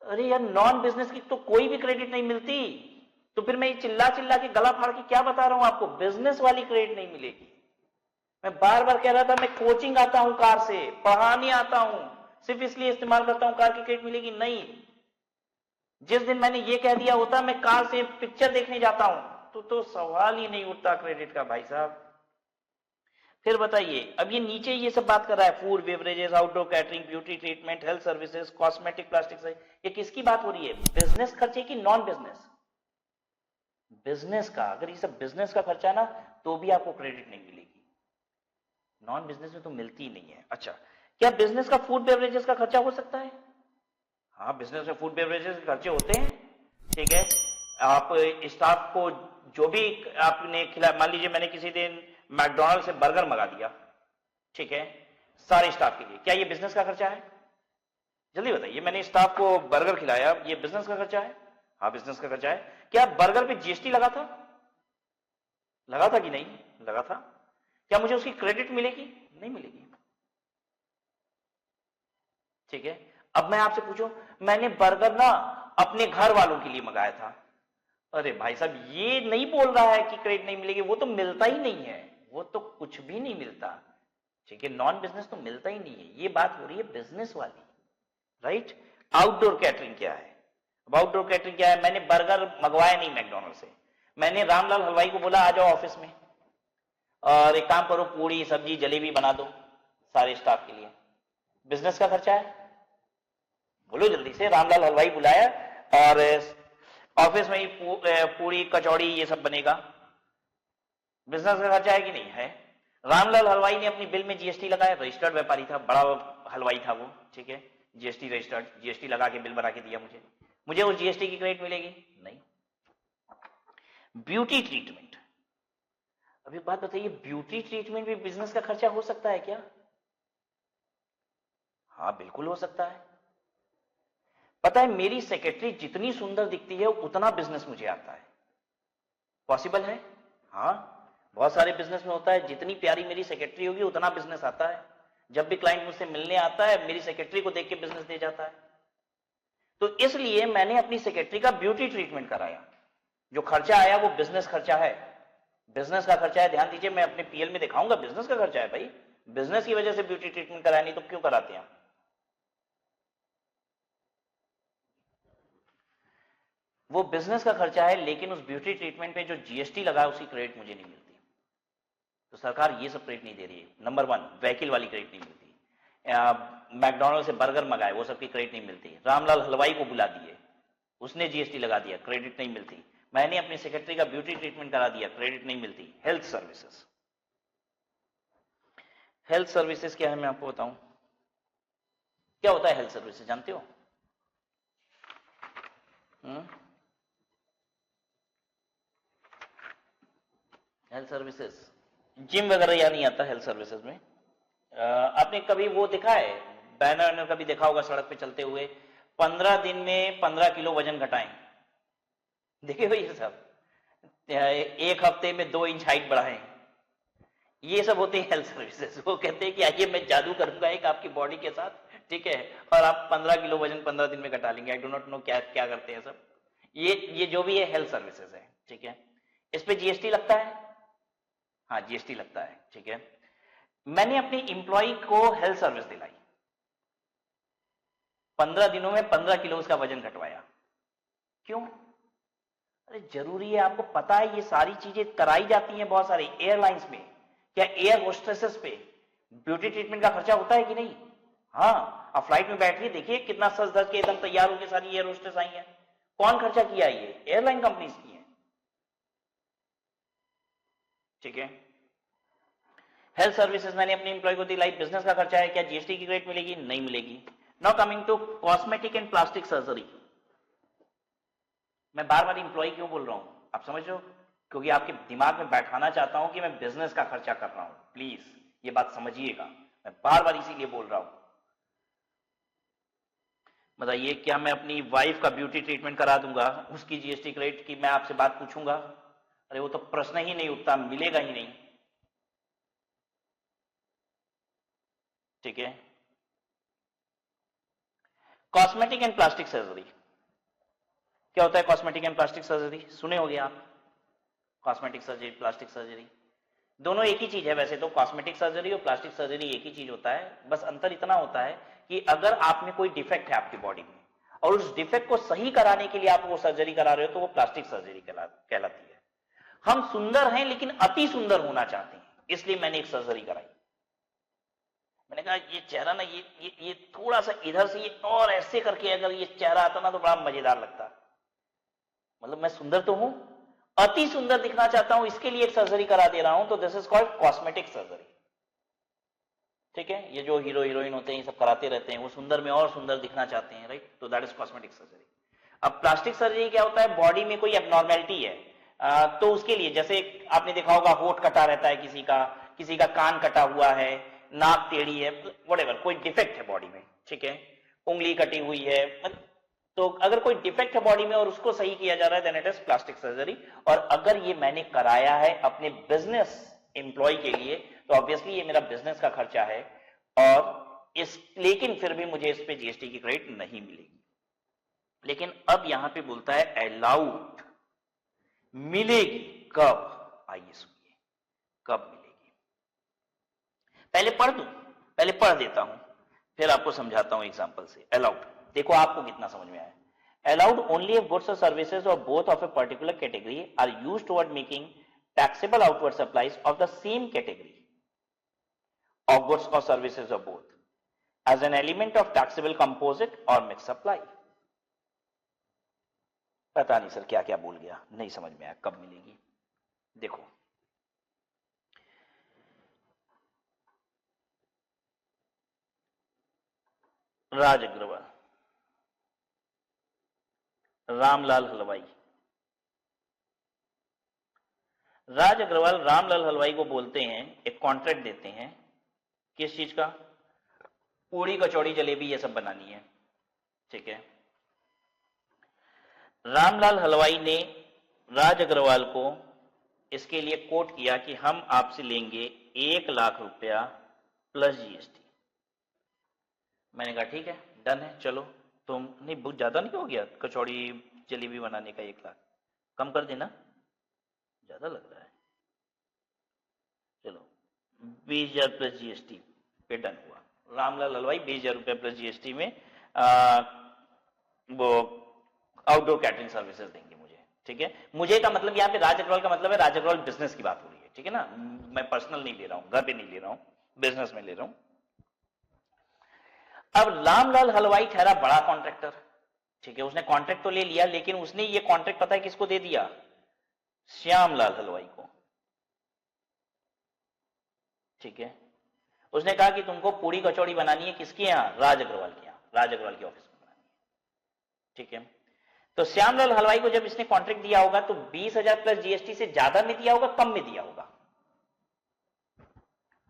अरे यार नॉन बिजनेस की तो कोई भी क्रेडिट नहीं मिलती, तो फिर मैं चिल्ला चिल्ला के गला फाड़ के क्या बता रहा हूं आपको, बिजनेस वाली क्रेडिट नहीं मिलेगी। मैं बार बार कह रहा था मैं कोचिंग आता हूं कार से, पढ़ाने आता हूं, सिर्फ इसलिए इस्तेमाल करता हूं कार की क्रेडिट मिलेगी नहीं। जिस दिन मैंने ये कह दिया होता मैं कार से पिक्चर देखने जाता हूं, तो सवाल ही नहीं उठता क्रेडिट का भाई साहब। फिर बताइए, अब ये नीचे ये सब बात कर रहा है, food beverages, outdoor catering, beauty treatment, health services, cosmetic, plastic, ये किसकी बात हो रही है? बिजनेस खर्चे की नॉन बिजनेस? बिजनेस का, अगर ये सब बिजनेस का खर्चा ना तो भी आपको क्रेडिट नहीं मिलेगी, नॉन बिजनेस में तो मिलती ही नहीं है। अच्छा क्या बिजनेस का फूड बेवरेजेस का खर्चा हो सकता है? हाँ, बिजनेस में फूड बेवरेजेस के खर्चे होते हैं, ठीक है। आप स्टाफ को जो भी आपने खिला, मान लीजिए मैंने किसी दिन मैकडोनल्ड से बर्गर मंगा दिया, ठीक है, सारे स्टाफ के लिए, क्या ये बिजनेस का खर्चा है? जल्दी बताइए, मैंने स्टाफ को बर्गर खिलाया, ये बिजनेस का खर्चा है? हाँ, बिजनेस का खर्चा है। क्या बर्गर पे जीएसटी लगा था? लगा था कि नहीं लगा था? क्या मुझे उसकी क्रेडिट मिलेगी? नहीं मिलेगी, ठीक है। अब मैं आपसे पूछूं, मैंने बर्गर ना अपने घर वालों के लिए मंगाया था, अरे भाई साहब ये नहीं बोल रहा है कि क्रेडिट नहीं मिलेगी, वो तो मिलता ही नहीं है, वो तो कुछ भी नहीं मिलता, ठीक है। नॉन बिजनेस तो मिलता ही नहीं है, ये बात हो रही है बिजनेस वाली, राइट। आउटडोर कैटरिंग क्या है? अब आउटडोर कैटरिंग क्या है? मैंने बर्गर मंगवाया नहीं मैकडोनल्ड से, मैंने रामलाल हलवाई को बोला आ जाओ ऑफिस में और एक काम करो, पूरी सब्जी जलेबी बना दो सारे स्टाफ के लिए, बिजनेस का खर्चा है? बोलो जल्दी से। रामलाल हलवाई बुलाया और ऑफिस में ही पूरी कचौड़ी ये सब बनेगा, बिजनेस का खर्चा है कि नहीं है? रामलाल हलवाई ने अपनी बिल में जीएसटी लगाया, रजिस्टर्ड व्यापारी था, बड़ा हलवाई था वो, ठीक है, जीएसटी रजिस्टर्ड, जीएसटी लगा के बिल बना के दिया मुझे उस जीएसटी की क्रेडिट मिलेगी? नहीं। ब्यूटी ट्रीटमेंट, अब एक बात बताइए, ब्यूटी ट्रीटमेंट भी बिजनेस का खर्चा हो सकता है क्या? हाँ बिल्कुल हो सकता है। पता है मेरी सेक्रेटरी जितनी सुंदर दिखती है उतना बिजनेस मुझे आता है, पॉसिबल है? हाँ, बहुत सारे बिजनेस में होता है, जितनी प्यारी मेरी सेक्रेटरी होगी उतना बिजनेस आता है। जब भी क्लाइंट मुझसे मिलने आता है मेरी सेक्रेटरी को देख के बिजनेस दे जाता है। तो इसलिए मैंने अपनी सेक्रेटरी का ब्यूटी ट्रीटमेंट कराया, जो खर्चा आया वो बिजनेस खर्चा है, बिजनेस का खर्चा है। ध्यान दीजिए, मैं अपने पीएल में दिखाऊंगा बिजनेस का खर्चा है भाई, बिजनेस की वजह से ब्यूटी ट्रीटमेंट कराया, नहीं तो क्यों कराते हैं? वो बिजनेस का खर्चा है, लेकिन उस ब्यूटी ट्रीटमेंट पे जो जीएसटी लगा है उसकी क्रेडिट मुझे नहीं मिलती, तो सरकार ये सब क्रेडिट नहीं दे रही है। नंबर 1, व्हीकल वाली क्रेडिट नहीं मिलती, मैकडोनल्ड से बर्गर मंगाए वो सबकी क्रेडिट नहीं मिलती, रामलाल हलवाई को बुला दिए उसने जीएसटी लगा दिया, क्रेडिट नहीं मिलती, मैंने अपनी सेक्रेटरी का ब्यूटी ट्रीटमेंट करा दिया, क्रेडिट नहीं मिलती। हेल्थ सर्विसेज, हेल्थ सर्विसेज क्या है मैं आपको बताऊं, क्या होता है हेल्थ सर्विसेज, जानते हो? हेल्थ सर्विसेज, जिम वगैरह या नहीं आता हेल्थ सर्विसेज में। आपने कभी वो देखा है, बैनर कभी देखा होगा सड़क पे चलते हुए, 15 दिन में 15 किलो वजन घटाएं, देखे हो ये सब, 1 हफ्ते में 2 इंच हाइट बढ़ाएं, ये सब होते हैं हेल्थ सर्विसेज। वो कहते हैं कि आइए मैं जादू करूंगा एक आपकी बॉडी के साथ, ठीक है, और आप 15 किलो वजन 15 दिन में घटा लेंगे। आई डो नॉट नो क्या क्या करते हैं सब, ये जो भी है हेल्थ सर्विसेज है, ठीक है। इस पे जीएसटी लगता है? हाँ जीएसटी लगता है, ठीक है। मैंने अपने इंप्लॉय को हेल्थ सर्विस दिलाई, 15 दिनों में 15 किलो उसका वजन घटवाया, क्यों? अरे जरूरी है, आपको पता है ये सारी चीजें कराई जाती हैं बहुत सारी एयरलाइंस में। क्या एयर होस्टेसेस पे ब्यूटी ट्रीटमेंट का खर्चा होता है कि नहीं? हाँ, आप फ्लाइट में बैठिए, देखिए कितना सज धज के एकदम तैयार होकर सारी एयर होस्टेस आई हैं, कौन खर्चा किया? ये एयरलाइन कंपनीज की है, ठीक है। हेल्थ सर्विसेज मैंने अपने इंप्लॉय को दिलाई, बिजनेस का खर्चा है, क्या जीएसटी की क्रेडिट मिलेगी? नहीं मिलेगी। Now coming to cosmetic and plastic surgery, मैं बार बार इंप्लॉय क्यों बोल रहा हूं, आप समझ रहे हो? क्योंकि आपके दिमाग में बैठाना चाहता हूं कि मैं बिजनेस का खर्चा कर रहा हूं, प्लीज ये बात समझिएगा, मैं बार बार इसीलिए बोल रहा हूं। बताइए, क्या मैं अपनी वाइफ का ब्यूटी ट्रीटमेंट करा दूंगा, उसकी जीएसटी क्रेडिट की मैं आपसे बात पूछूंगा? अरे वो तो प्रश्न ही नहीं उठता, मिलेगा ही नहीं, ठीक है। कॉस्मेटिक एंड प्लास्टिक सर्जरी, क्या होता है कॉस्मेटिक एंड प्लास्टिक सर्जरी? सुने होंगे आप, कॉस्मेटिक सर्जरी, प्लास्टिक सर्जरी, दोनों एक ही चीज है वैसे तो, कॉस्मेटिक सर्जरी और प्लास्टिक सर्जरी एक ही चीज होता है, बस अंतर इतना होता है कि अगर आप में कोई डिफेक्ट है आपकी बॉडी में और उस डिफेक्ट को सही कराने के लिए आप वो सर्जरी करा रहे हो तो वो प्लास्टिक सर्जरी कहलाती है। हम सुंदर हैं लेकिन अति सुंदर होना चाहते हैं, इसलिए मैंने एक सर्जरी कराई। मैंने कहा ये चेहरा ना ये थोड़ा सा इधर से ये और ऐसे करके अगर ये चेहरा आता ना तो बड़ा मजेदार लगता, मतलब मैं सुंदर तो हूं, अति सुंदर दिखना चाहता हूं, इसके लिए एक सर्जरी करा दे रहा हूं, तो this is called cosmetic surgery, ठीक है, ये जो हीरो हीरोइन होते हैं ये सब कराते रहते हैं, वो सुंदर में और सुंदर दिखना चाहते हैं, राइट, तो दैट इज कॉस्मेटिक सर्जरी। अब प्लास्टिक सर्जरी क्या होता है, बॉडी में कोई एबनॉर्मेलिटी है तो उसके लिए, जैसे आपने देखा होगा होठ कटा रहता है किसी का कान कटा हुआ है, नाक टेढ़ी है, व्हाटएवर, कोई डिफेक्ट है बॉडी में, ठीक है, उंगली कटी हुई है, तो अगर कोई डिफेक्ट है बॉडी में और उसको सही किया जा रहा है then it is plastic surgery. और अगर ये मैंने कराया है अपने बिजनेस एम्प्लॉय के लिए तो ऑब्वियसली ये मेरा बिजनेस का खर्चा है, और लेकिन फिर भी मुझे इस पे जीएसटी की क्रेडिट नहीं मिलेगी। लेकिन अब यहां पे बोलता है अलाउड, मिलेगी कब, आइए सुनिए कब मिलेगी। पहले पढ़ देता हूं फिर आपको समझाता हूं एग्जांपल से। अलाउड, देखो आपको कितना समझ में आया। अलाउड ओनली इफ गुड्स और सर्विसेज और both of a particular category are used toward making taxable outward supplies of the same category of goods or services or both as an element of taxable composite or mixed supply। पता नहीं sir क्या क्या बोल गया, नहीं समझ में आया कब मिलेगी। देखो राज अग्रवाल, रामलाल हलवाई, राज अग्रवाल रामलाल हलवाई को बोलते हैं, एक कॉन्ट्रैक्ट देते हैं, किस चीज का, पूड़ी कचौड़ी जलेबी ये सब बनानी है, ठीक है। रामलाल हलवाई ने राज अग्रवाल को इसके लिए कोट किया कि हम आपसे लेंगे 1,00,000 रुपया प्लस जीएसटी। मैंने कहा ठीक है, डन है, चलो तुम, नहीं बहुत ज्यादा नहीं हो गया कचौड़ी जलेबी बनाने का 1,00,000, कम कर देना, ज्यादा लग रहा है, चलो 20,000 प्लस जीएसटी पे डन हुआ। रामलाल हलवाई 20,000 रुपया प्लस जीएसटी में वो आउटडोर कैटरिंग सर्विसेज देंगे मुझे, ठीक है। मुझे का मतलब यहाँ पे राज अग्रवाल का मतलब है, राज अग्रवाल बिजनेस की बात हो रही है, ठीक है ना, मैं पर्सनल नहीं ले रहा हूं, घर पे नहीं ले रहा हूं, बिजनेस में ले रहा हूं। अब रामलाल हलवाई ठहरा बड़ा कॉन्ट्रैक्टर, ठीक है, उसने कॉन्ट्रैक्ट तो ले लिया, लेकिन उसने ये कॉन्ट्रैक्ट पता है किसको दे दिया, श्यामलाल हलवाई को, ठीक है। उसने कहा कि तुमको पूड़ी कचौड़ी बनानी है किसके यहां, राज अग्रवाल के यहां, राज अग्रवाल के ऑफिस में बनानी है, ठीक है। तो श्यामलाल हलवाई को जब इसने कॉन्ट्रैक्ट दिया होगा तो 20,000 प्लस जीएसटी से ज्यादा में दिया होगा, कम में दिया होगा।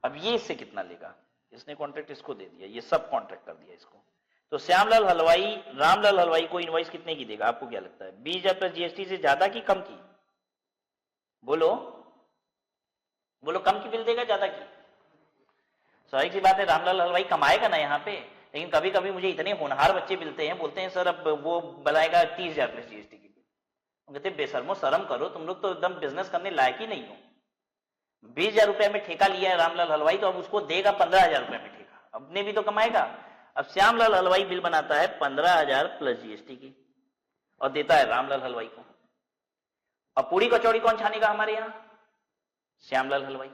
अब ये इससे कितना लेगा, इसने कॉन्ट्रैक्ट इसको दे दिया, ये सब कॉन्ट्रैक्ट कर दिया इसको, तो श्यामलाल हलवाई रामलाल हलवाई को इनवॉइस कितने की देगा, आपको क्या लगता है, 20,000 प्लस जीएसटी से ज्यादा की कम की, बोलो बोलो, कम की बिल देगा ज्यादा की, सही सी बात है, रामलाल हलवाई कमाएगा ना यहाँ पे। लेकिन कभी कभी मुझे इतने होनहार बच्चे मिलते हैं, बोलते हैं सर अब वो बनाएगा 30,000 प्लस जीएसटी की बिल। कहते बेशर्मो शर्म करो, तुम लोग तो एकदम बिजनेस करने लायक ही नहीं हो। 20,000 रुपए में ठेका लिया है रामलाल हलवाई, तो अब उसको देगा 15,000 रुपए में ठेका, अपने भी तो कमाएगा। अब श्यामलाल हलवाई बिल बनाता है 15,000 प्लस जीएसटी की और देता है रामलाल हलवाई को। अब पूरी कचौड़ी कौन छानेगा हमारे यहाँ, श्यामलाल हलवाई,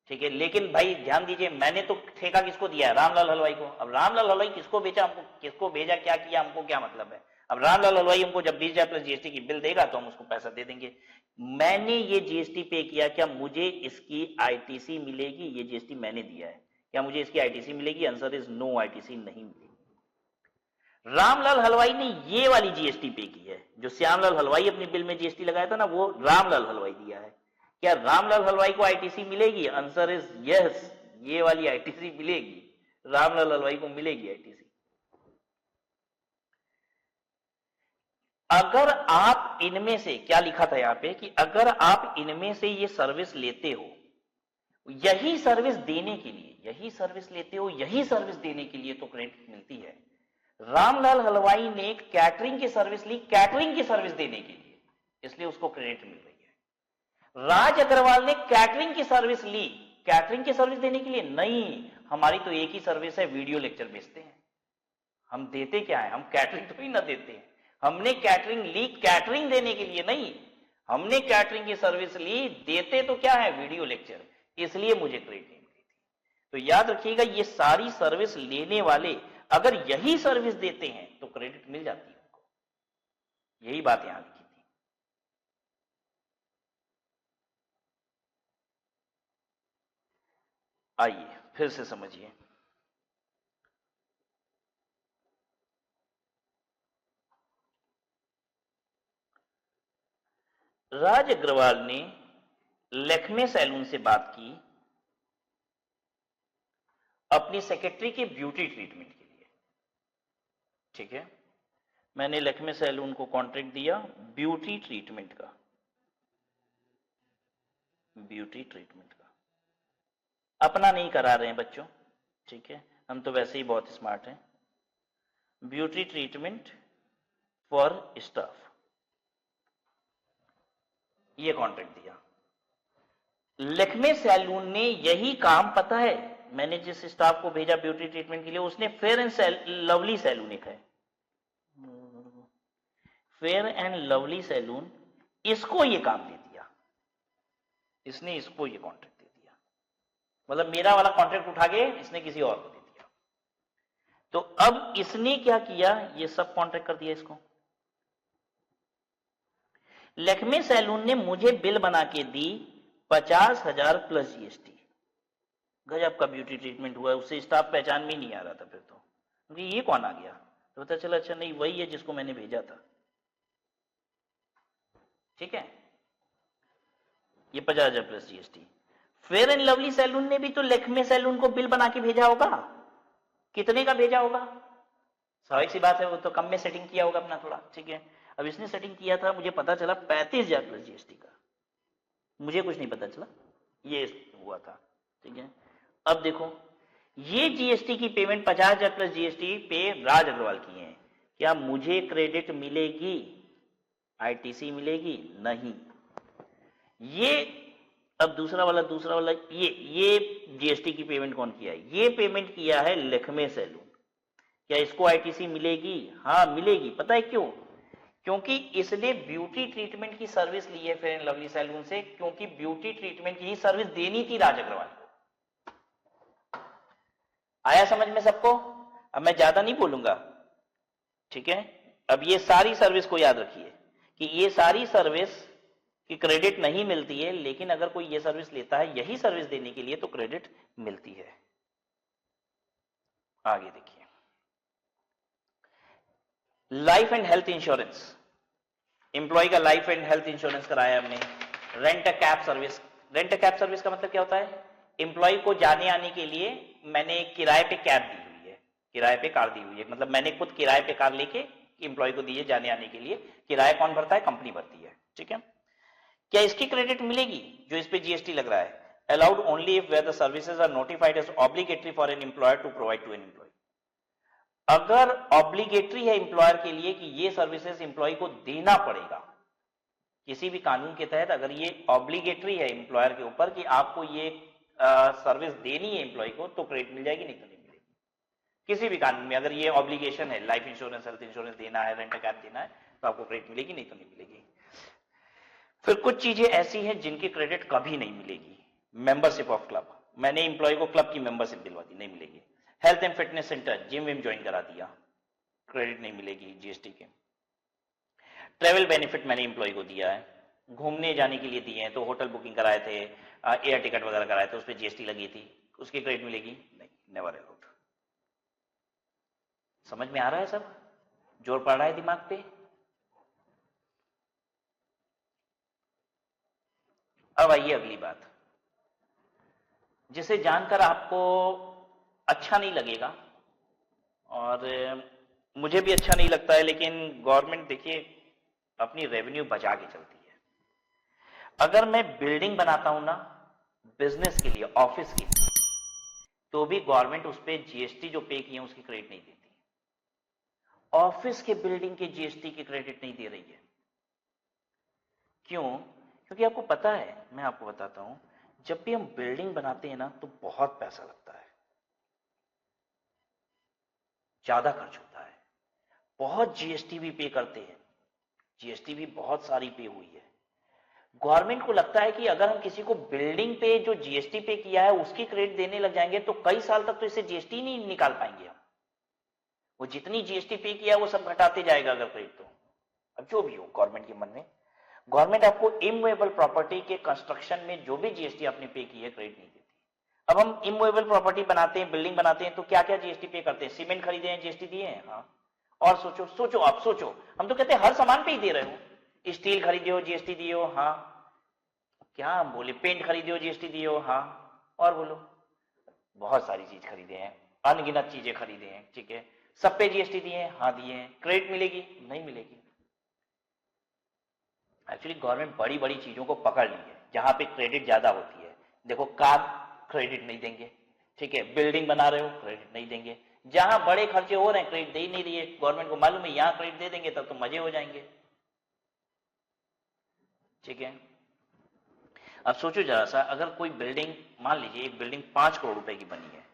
ठीक है। लेकिन भाई ध्यान दीजिए, मैंने तो ठेका किसको दिया है, रामलाल हलवाई को। अब रामलाल हलवाई किसको बेचा, हमको किसको भेजा, क्या किया, हमको क्या मतलब है। अब रामलाल हलवाई हमको जब 20,000 प्लस जीएसटी की बिल देगा तो हम उसको पैसा दे देंगे। मैंने ये जीएसटी पे किया, क्या मुझे इसकी आईटीसी मिलेगी, ये जीएसटी मैंने दिया है, क्या मुझे इसकी आईटीसी मिलेगी, आंसर इज नो, आईटीसी नहीं मिलेगी। रामलाल हलवाई ने ये वाली जीएसटी पे की है, जो श्यामलाल हलवाई अपने बिल में जीएसटी लगाया था ना, वो रामलाल हलवाई दिया है। क्या रामलाल हलवाई को आईटीसी मिलेगी, आंसर इज यस, ये वाली आईटीसी मिलेगी, रामलाल हलवाई को मिलेगी आईटीसी। अगर आप इनमें से, क्या लिखा था यहां पे, कि अगर आप इनमें से ये सर्विस लेते हो, यही सर्विस देने के लिए, यही सर्विस लेते हो, यही सर्विस देने के लिए तो क्रेडिट मिलती है। रामलाल हलवाई ने कैटरिंग की सर्विस ली, कैटरिंग की सर्विस देने के लिए, इसलिए उसको क्रेडिट मिल रही है। राज अग्रवाल ने कैटरिंग की सर्विस ली, कैटरिंग की सर्विस देने के लिए नहीं, हमारी तो एक ही सर्विस है, वीडियो लेक्चर बेचते हैं। हम देते क्या है, हम कैटरिंग तो ही ना देते हैं। हमने कैटरिंग ली कैटरिंग देने के लिए नहीं, हमने कैटरिंग की सर्विस ली, देते तो क्या है, वीडियो लेक्चर, इसलिए मुझे क्रेडिट नहीं मिली थी। तो याद रखिएगा, ये सारी सर्विस लेने वाले अगर यही सर्विस देते हैं तो क्रेडिट मिल जाती है उनको, यही बात यहां लिखी थी। आइए फिर से समझिए। राज अग्रवाल ने लैक्मे सैलून से बात की अपनी सेक्रेटरी के ब्यूटी ट्रीटमेंट के लिए। ठीक है, मैंने लैक्मे सैलून को कॉन्ट्रैक्ट दिया ब्यूटी ट्रीटमेंट का, ब्यूटी ट्रीटमेंट का। अपना नहीं करा रहे हैं बच्चों, ठीक है, हम तो वैसे ही बहुत स्मार्ट हैं। ब्यूटी ट्रीटमेंट फॉर स्टाफ, ये कॉन्ट्रैक्ट दिया। लैक्मे सैलून ने यही काम, पता है मैंने जिस स्टाफ को भेजा ब्यूटी ट्रीटमेंट के लिए, उसने फेयर एंड लवली सैलून एक है, फेयर एंड लवली सैलून, इसको ये काम दे दिया, इसने इसको ये कॉन्ट्रैक्ट दे दिया। मतलब मेरा वाला कॉन्ट्रैक्ट उठा के इसने किसी और को दे दिया। तो अब इसने क्या किया, ये सब कॉन्ट्रैक्ट कर दिया इसको। लैक्मे सैलून ने मुझे बिल बना के दी 50,000 प्लस जीएसटी। गजब का ब्यूटी ट्रीटमेंट हुआ, उससे स्टाफ पहचान में नहीं आ रहा था फिर तो, क्योंकि ये कौन आ गया, तो पता चला अच्छा नहीं वही है जिसको मैंने भेजा था। ठीक है, ये 50,000 plus GST. Fair and lovely salon ने भी तो लैक्मे सैलून को बिल बना के भेजा होगा, कितने का भेजा होगा, स्वाभाविक सी बात है, वो तो कम में सेटिंग किया होगा अपना थोड़ा। ठीक है, अब इसने सेटिंग किया था, मुझे पता चला 35,000 प्लस जीएसटी का, मुझे कुछ नहीं पता चला, ये हुआ था। ठीक है, अब देखो ये जीएसटी की पेमेंट 50,000 प्लस जीएसटी पे राज अग्रवाल की है, क्या मुझे क्रेडिट मिलेगी, आईटीसी मिलेगी? नहीं। ये अब दूसरा वाला ये जीएसटी की पेमेंट कौन किया है, ये पेमेंट किया है लैक्मे सैलून। क्या इसको आईटीसी मिलेगी? हाँ मिलेगी। पता है क्यों? क्योंकि इसने ब्यूटी ट्रीटमेंट की सर्विस ली है फेयर एंड लवली सैलून से, क्योंकि ब्यूटी ट्रीटमेंट की सर्विस देनी थी राज अग्रवाल को। आया समझ में सबको? अब मैं ज्यादा नहीं बोलूंगा, ठीक है। अब ये सारी सर्विस को याद रखिए कि ये सारी सर्विस की क्रेडिट नहीं मिलती है, लेकिन अगर कोई ये सर्विस लेता है यही सर्विस देने के लिए तो क्रेडिट मिलती है। आगे देखिए, life and health insurance, employ का लाइफ एंड हेल्थ इंश्योरेंस कराया हमने। Rent a cab service, rent a cab service का मतलब क्या होता है? एम्प्लॉय को जाने आने के लिए मैंने किराए पे कैब दी हुई है, किराए पे कार दी हुई है, मतलब मैंने खुद किराए पे कार लेके एम्प्लॉय को दी है जाने आने के लिए। किराया कौन भरता है? कंपनी भरती है। ठीक है, क्या इसकी क्रेडिट मिलेगी जो इस पे जीएसटी लग रहा है? Allowed only if where the services are notified as obligatory for an employer to provide to an employ. अगर ऑब्लिगेटरी है एम्प्लॉयर के लिए कि ये सर्विसेज एम्प्लॉय को देना पड़ेगा, किसी भी कानून के तहत अगर ये ऑब्लिगेटरी है एम्प्लॉयर के ऊपर कि आपको ये सर्विस देनी है एम्प्लॉय को, तो क्रेडिट मिल जाएगी, नहीं तो नहीं मिलेगी। किसी भी कानून में अगर ये ऑब्लिगेशन है, लाइफ इंश्योरेंस, हेल्थ इंश्योरेंस देना है, रेंट कैब देना है, तो आपको क्रेडिट मिलेगी, नहीं तो नहीं मिलेगी। फिर कुछ चीजें ऐसी हैं जिनकी क्रेडिट कभी नहीं मिलेगी। मेंबरशिप ऑफ क्लब, मैंने एम्प्लॉय को क्लब की मेंबरशिप दिलवा दी, नहीं मिलेगी। Health and fitness centre, gym Vim join करा दिया, क्रेडिट नहीं मिलेगी जीएसटी के। ट्रेवल बेनिफिट मैंने एम्प्लॉय को दिया है, घूमने जाने के लिए दिए हैं, तो होटल बुकिंग कराए थे, एयर टिकट वगैरह कराए थे, उस पर जीएसटी लगी थी, उसकी क्रेडिट मिलेगी? नहीं, नेवर अलाउड। समझ में आ रहा है सब? जोर पड़ रहा है दिमाग पे? अब आइए अगली बात, जिसे जानकर आपको अच्छा नहीं लगेगा और मुझे भी अच्छा नहीं लगता है, लेकिन गवर्नमेंट देखिए अपनी रेवेन्यू बचा के चलती है। अगर मैं बिल्डिंग बनाता हूं ना बिजनेस के लिए, ऑफिस के लिए, तो भी गवर्नमेंट उस पर जीएसटी जो पे किए उसकी क्रेडिट नहीं देती। ऑफिस के बिल्डिंग के जीएसटी की क्रेडिट नहीं दे रही है। क्यों? क्योंकि आपको पता है, मैं आपको बताता हूं, जब भी हम बिल्डिंग बनाते हैं ना तो बहुत पैसा लगता है, ज्यादा खर्च होता है, बहुत जीएसटी भी पे करते हैं, जीएसटी भी बहुत सारी पे हुई है। गवर्नमेंट को लगता है कि अगर हम किसी को बिल्डिंग पे जो जीएसटी पे किया है उसकी क्रेडिट देने लग जाएंगे तो कई साल तक तो इसे जीएसटी नहीं निकाल पाएंगे हम। वो जितनी जीएसटी पे किया वो सब घटाते जाएगा अगर क्रेडिट तो। अब जो भी हो गवर्नमेंट के मन में, गवर्नमेंट आपको इमूवेबल प्रॉपर्टी के कंस्ट्रक्शन में जो भी जीएसटी आपने पे की है क्रेडिट नहीं देती। अब हम इमूवेबल प्रॉपर्टी बनाते हैं, बिल्डिंग बनाते हैं, तो क्या क्या जीएसटी पे करते हैं? सीमेंट खरीदे हैं, जीएसटी दिए हैं। हाँ, और सोचो आप सोचो, हम तो कहते हैं हर सामान पे ही दे रहे हो। स्टील खरीदे हो, जीएसटी दिए हो। हाँ, क्या हम बोले? पेंट खरीदे हो, जीएसटी दिए हो। हाँ, और बोलो, बहुत सारी चीज खरीदे हैं, अनगिनत चीजें खरीदे हैं, ठीक है, सब पे जीएसटी दिए हैं। हाँ दिए हैं। क्रेडिट मिलेगी? नहीं मिलेगी। एक्चुअली गवर्नमेंट बड़ी बड़ी चीजों को पकड़ ली है जहां पे क्रेडिट ज्यादा होती है। देखो, कार क्रेडिट नहीं देंगे, ठीक है, बिल्डिंग बना रहे हो क्रेडिट नहीं देंगे। जहां बड़े खर्चे हो रहे हैं क्रेडिट दे ही नहीं रही है। गवर्नमेंट को मालूम है यहां क्रेडिट दे देंगे तब तो मजे हो जाएंगे, ठीक है। अब सोचो जरा सा, अगर कोई बिल्डिंग, मान लीजिए एक बिल्डिंग 5 करोड़ रुपए की बनी है,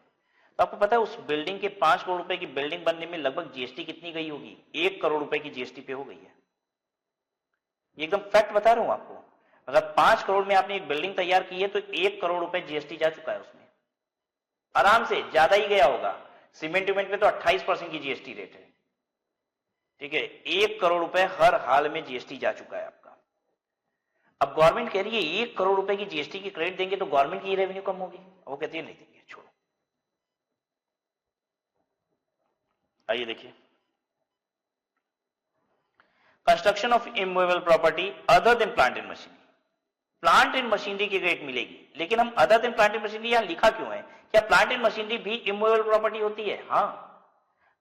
तो आपको पता है उस बिल्डिंग के 5 करोड़ रुपए की बिल्डिंग बनने में लगभग जीएसटी कितनी गई होगी? 1 करोड़ रुपए की जीएसटी पे हो गई है। ये एकदम फैक्ट बता रहा हूं आपको। अगर 5 करोड़ में आपने एक बिल्डिंग तैयार की है तो 1 करोड़ रुपए जीएसटी जा चुका है उसमें, आराम से, ज्यादा ही गया होगा। सीमेंट वेमेंट पे तो 28% की जीएसटी रेट है, ठीक है। 1 करोड़ रुपए हर हाल में जीएसटी जा चुका है आपका। अब गवर्नमेंट कह रही है 1 करोड़ रुपए की जीएसटी की क्रेडिट देंगे तो गवर्नमेंट की रेवेन्यू कम होगी। वो कहती है नहीं देंगे, छोड़ो। आइए देखिए, construction of immovable property other than plant and machinery. Plant and machinery की क्रेडिट मिलेगी, लेकिन हम other than plant and machinery यहां लिखा क्यों है? क्या प्लांट एंड मशीनरी भी इमूवेबल प्रॉपर्टी होती है? हाँ,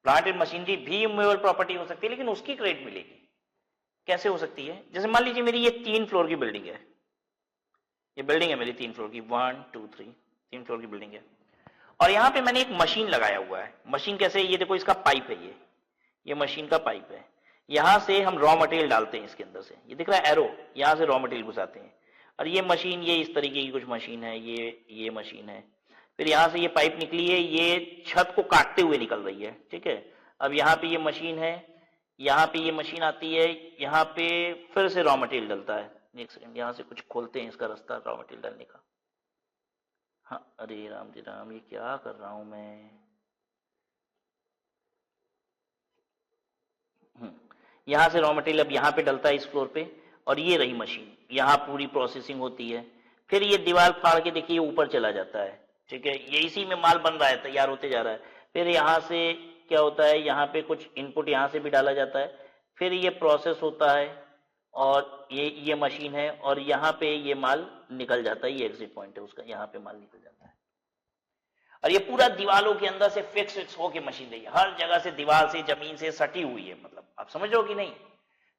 प्लांट एंड मशीनरी भी इमूवेबल प्रॉपर्टी हो सकती है, लेकिन उसकी क्रेडिट मिलेगी। कैसे हो सकती है? जैसे मान लीजिए मेरी ये 3 फ्लोर की बिल्डिंग है, ये बिल्डिंग है मेरी 3 फ्लोर की, 1 2 3, 3 फ्लोर की बिल्डिंग है, और यहां पे मैंने एक मशीन लगाया हुआ है। मशीन कैसे? ये देखो, इसका पाइप है, ये मशीन का पाइप है। यहां से हम रॉ मटेरियल डालते हैं इसके अंदर से, ये दिख रहा है एरो, यहां से रॉ मटेरियल घुसाते हैं। और ये मशीन, ये इस तरीके की कुछ मशीन है, ये मशीन है। फिर यहां से ये पाइप निकली है, ये छत को काटते हुए निकल रही है, ठीक है। अब यहाँ पे ये मशीन है, यहाँ पे ये मशीन आती है, यहाँ पे फिर से रॉ मटेरियल डलता है। एक सेकंड, यहाँ से कुछ खोलते हैं इसका रास्ता रॉ मटेरियल डालने का। हाँ, अरे राम जी राम, ये क्या कर रहा हूं मैं। यहां से रॉ मटेरियल अब यहाँ पे डलता है इस फ्लोर पे, और ये रही मशीन, यहाँ पूरी प्रोसेसिंग होती है। फिर ये दीवार फाड़ के देखिए ऊपर चला जाता है, ठीक है, ये इसी में माल बन रहा है, तैयार होते जा रहा है। फिर यहाँ से क्या होता है, यहाँ पे कुछ इनपुट यहाँ से भी डाला जाता है, फिर ये प्रोसेस होता है, और ये मशीन है, और यहाँ पे ये माल निकल जाता है, ये एग्जिट पॉइंट है उसका, यहाँ पे माल निकल जाता है। और ये पूरा दीवारों के अंदर से फिक्स होके मशीन रही है, हर जगह से, दीवार से, जमीन से सटी हुई है, मतलब आप समझ रहे हो कि नहीं?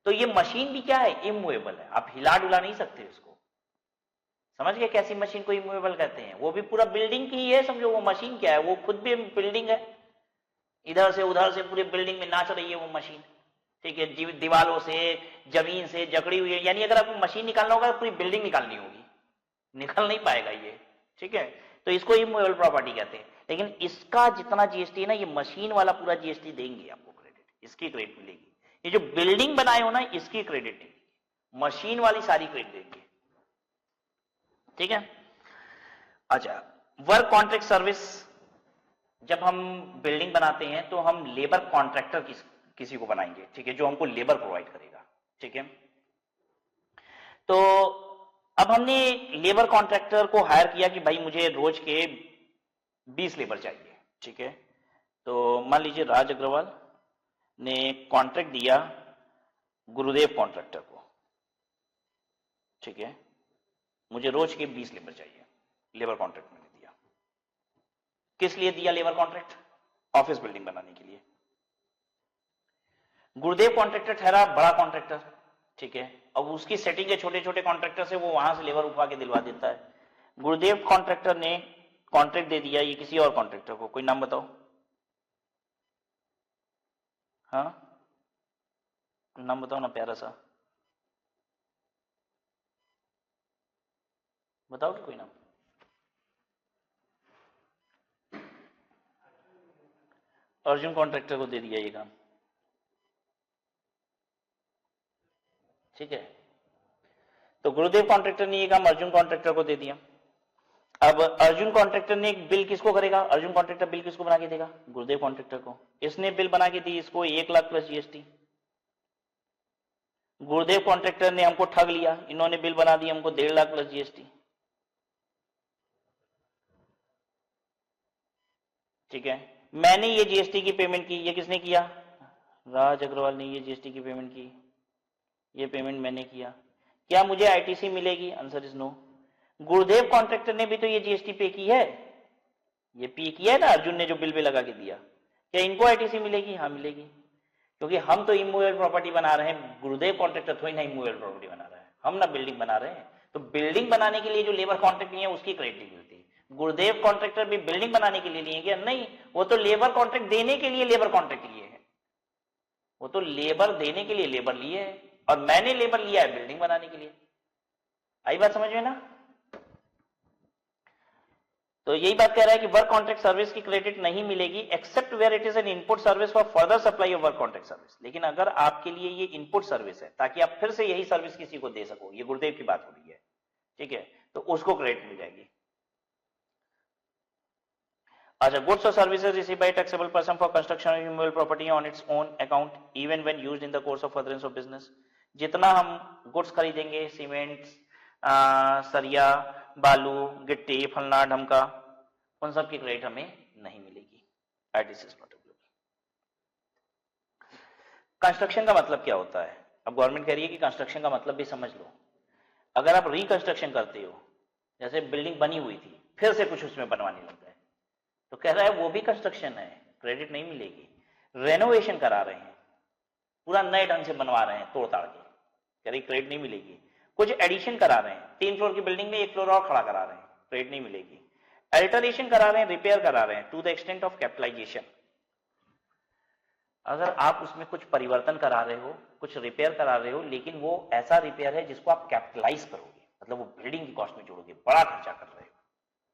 तो ये मशीन भी क्या है? इमूवेबल है, आप हिला डुला नहीं सकते इसको। समझ गए कैसी मशीन को इमूवेबल कहते हैं? वो भी पूरा बिल्डिंग की ही है, समझो। वो मशीन क्या है? वो खुद भी बिल्डिंग है, इधर से उधर से पूरे बिल्डिंग में नाच रही है वो मशीन, ठीक है। दीवारों से, जमीन से जकड़ी हुई है, यानी अगर आपको मशीन निकालना होगा पूरी बिल्डिंग निकालनी होगी, निकल नहीं पाएगा ये, ठीक है। तो इसको इमूवेबल प्रॉपर्टी कहते हैं। लेकिन इसका जितना जीएसटी है ना, ये मशीन वाला पूरा जीएसटी देंगे आपको क्रेडिट, इसकी क्रेडिट मिलेगी। ये जो बिल्डिंग बनाए हो ना, इसकी क्रेडिट नहीं, मशीन वाली सारी क्रेडिट देंगे, ठीक है। अच्छा, वर्क कॉन्ट्रैक्ट सर्विस, जब हम बिल्डिंग बनाते हैं तो हम लेबर कॉन्ट्रैक्टर किसी को बनाएंगे, ठीक है, जो हमको लेबर प्रोवाइड करेगा, ठीक है। तो अब हमने लेबर कॉन्ट्रैक्टर को हायर किया कि भाई मुझे रोज के 20 लेबर चाहिए, ठीक है। तो मान लीजिए राज अग्रवाल ने कॉन्ट्रैक्ट दिया गुरुदेव कॉन्ट्रैक्टर को, ठीक है, मुझे रोज के 20 लेबर चाहिए, लेबर कॉन्ट्रैक्ट मैंने दिया। किस लिए दिया लेबर कॉन्ट्रैक्ट? ऑफिस बिल्डिंग बनाने के लिए। गुरुदेव कॉन्ट्रैक्टर ठहरा बड़ा कॉन्ट्रैक्टर, ठीक है। अब उसकी सेटिंग है छोटे छोटे कॉन्ट्रैक्टर से, वो वहां से लेबर उठवा के दिलवा देता है। गुरुदेव कॉन्ट्रैक्टर ने कॉन्ट्रैक्ट दे दिया ये किसी और कॉन्ट्रैक्टर को, कोई नाम बताओ। हाँ, नाम बताओ ना प्यारा सा, बताओ कि कोई नाम। अर्जुन कॉन्ट्रैक्टर को दे दिया ये काम, ठीक है। तो गुरुदेव कॉन्ट्रैक्टर ने ये काम अर्जुन कॉन्ट्रैक्टर को दे दिया। अब अर्जुन कॉन्ट्रैक्टर ने एक बिल किसको करेगा? अर्जुन कॉन्ट्रैक्टर बिल किसको बना के देगा? गुरुदेव कॉन्ट्रैक्टर को। इसने बिल बना के दी इसको 1 लाख प्लस जीएसटी। गुरुदेव कॉन्ट्रैक्टर ने हमको ठग लिया, इन्होंने बिल बना दी हमको 1.5 लाख प्लस जीएसटी। ठीक है, मैंने ये जीएसटी की पेमेंट की, ये किसने किया? राज अग्रवाल ने ये जीएसटी की पेमेंट की, ये पेमेंट मैंने किया, क्या मुझे आईटीसी मिलेगी? Answer is no. Gurudev contractor ने भी तो ये जीएसटी पे की है, ये पे किया है ना अर्जुन ने जो बिल पे लगा के दिया, क्या इनको आईटीसी मिलेगी? हाँ मिलेगी, क्योंकि हम तो इमूवेबल प्रॉपर्टी बना रहे हैं, गुरुदेव कॉन्ट्रैक्टर थोड़ी ना इमूवेबल प्रॉपर्टी बना रहा है, हम ना बिल्डिंग बना रहे हैं। तो बिल्डिंग बनाने के लिए जो लेबर कॉन्ट्रैक्ट लिए उसकी क्रेडिट मिलती है। गुरुदेव कॉन्ट्रैक्टर भी बिल्डिंग बनाने के लिए लिए क्या? नहीं, वो तो लेबर कॉन्ट्रैक्ट देने के लिए लेबर कॉन्ट्रैक्ट लिए है, वो तो लेबर देने के लिए लेबर लिए है, और मैंने लेबर लिया है बिल्डिंग बनाने के लिए। आई बात समझ में ना? तो यही बात कह रहा है कि वर्क कॉन्ट्रैक्ट सर्विस की क्रेडिट नहीं मिलेगी except where it is an input service for further supply of work contract service. लेकिन अगर आपके लिए ये इनपुट सर्विस है ताकि आप फिर से यही सर्विस किसी को दे सको, ये गुरुदेव की बात हो रही है, ठीक है, तो उसको क्रेडिट मिल जाएगी। अच्छा, गुड्स और services received by taxable person for construction of immovable property on its own account even when used in the course of furtherance of business. जितना हम गुड्स खरीदेंगे, सीमेंट, सरिया, बालू, गिट्टी, फलना ढमका, उन सब की क्रेडिट हमें नहीं मिलेगी। ITC is not applicable. Construction का मतलब क्या होता है? अब गवर्नमेंट कह रही है कि कंस्ट्रक्शन का मतलब भी समझ लो। अगर आप रिकंस्ट्रक्शन करते हो, जैसे बिल्डिंग बनी हुई थी फिर से कुछ उसमें बनवाने लगता है, तो कह रहा है वो भी कंस्ट्रक्शन है, क्रेडिट नहीं मिलेगी। रेनोवेशन करा रहे हैं, पूरा नए ढंग से बनवा रहे हैं तोड़ ताड़ के, कह रही क्रेडिट नहीं मिलेगी। कुछ एडिशन करा रहे हैं, 3 फ्लोर की बिल्डिंग में 1 फ्लोर और खड़ा करा रहे हैं, क्रेडिट नहीं मिलेगी। अल्टरेशन करा रहे हैं, रिपेयर करा रहे हैं to the extent of capitalisation. अगर आप उसमें कुछ परिवर्तन करा रहे हो, कुछ रिपेयर करा रहे हो, लेकिन वो ऐसा रिपेयर है जिसको आप कैपिटलाइज करोगे, मतलब वो बिल्डिंग की कॉस्ट में जोड़ोगे, बड़ा खर्चा कर रहे हो,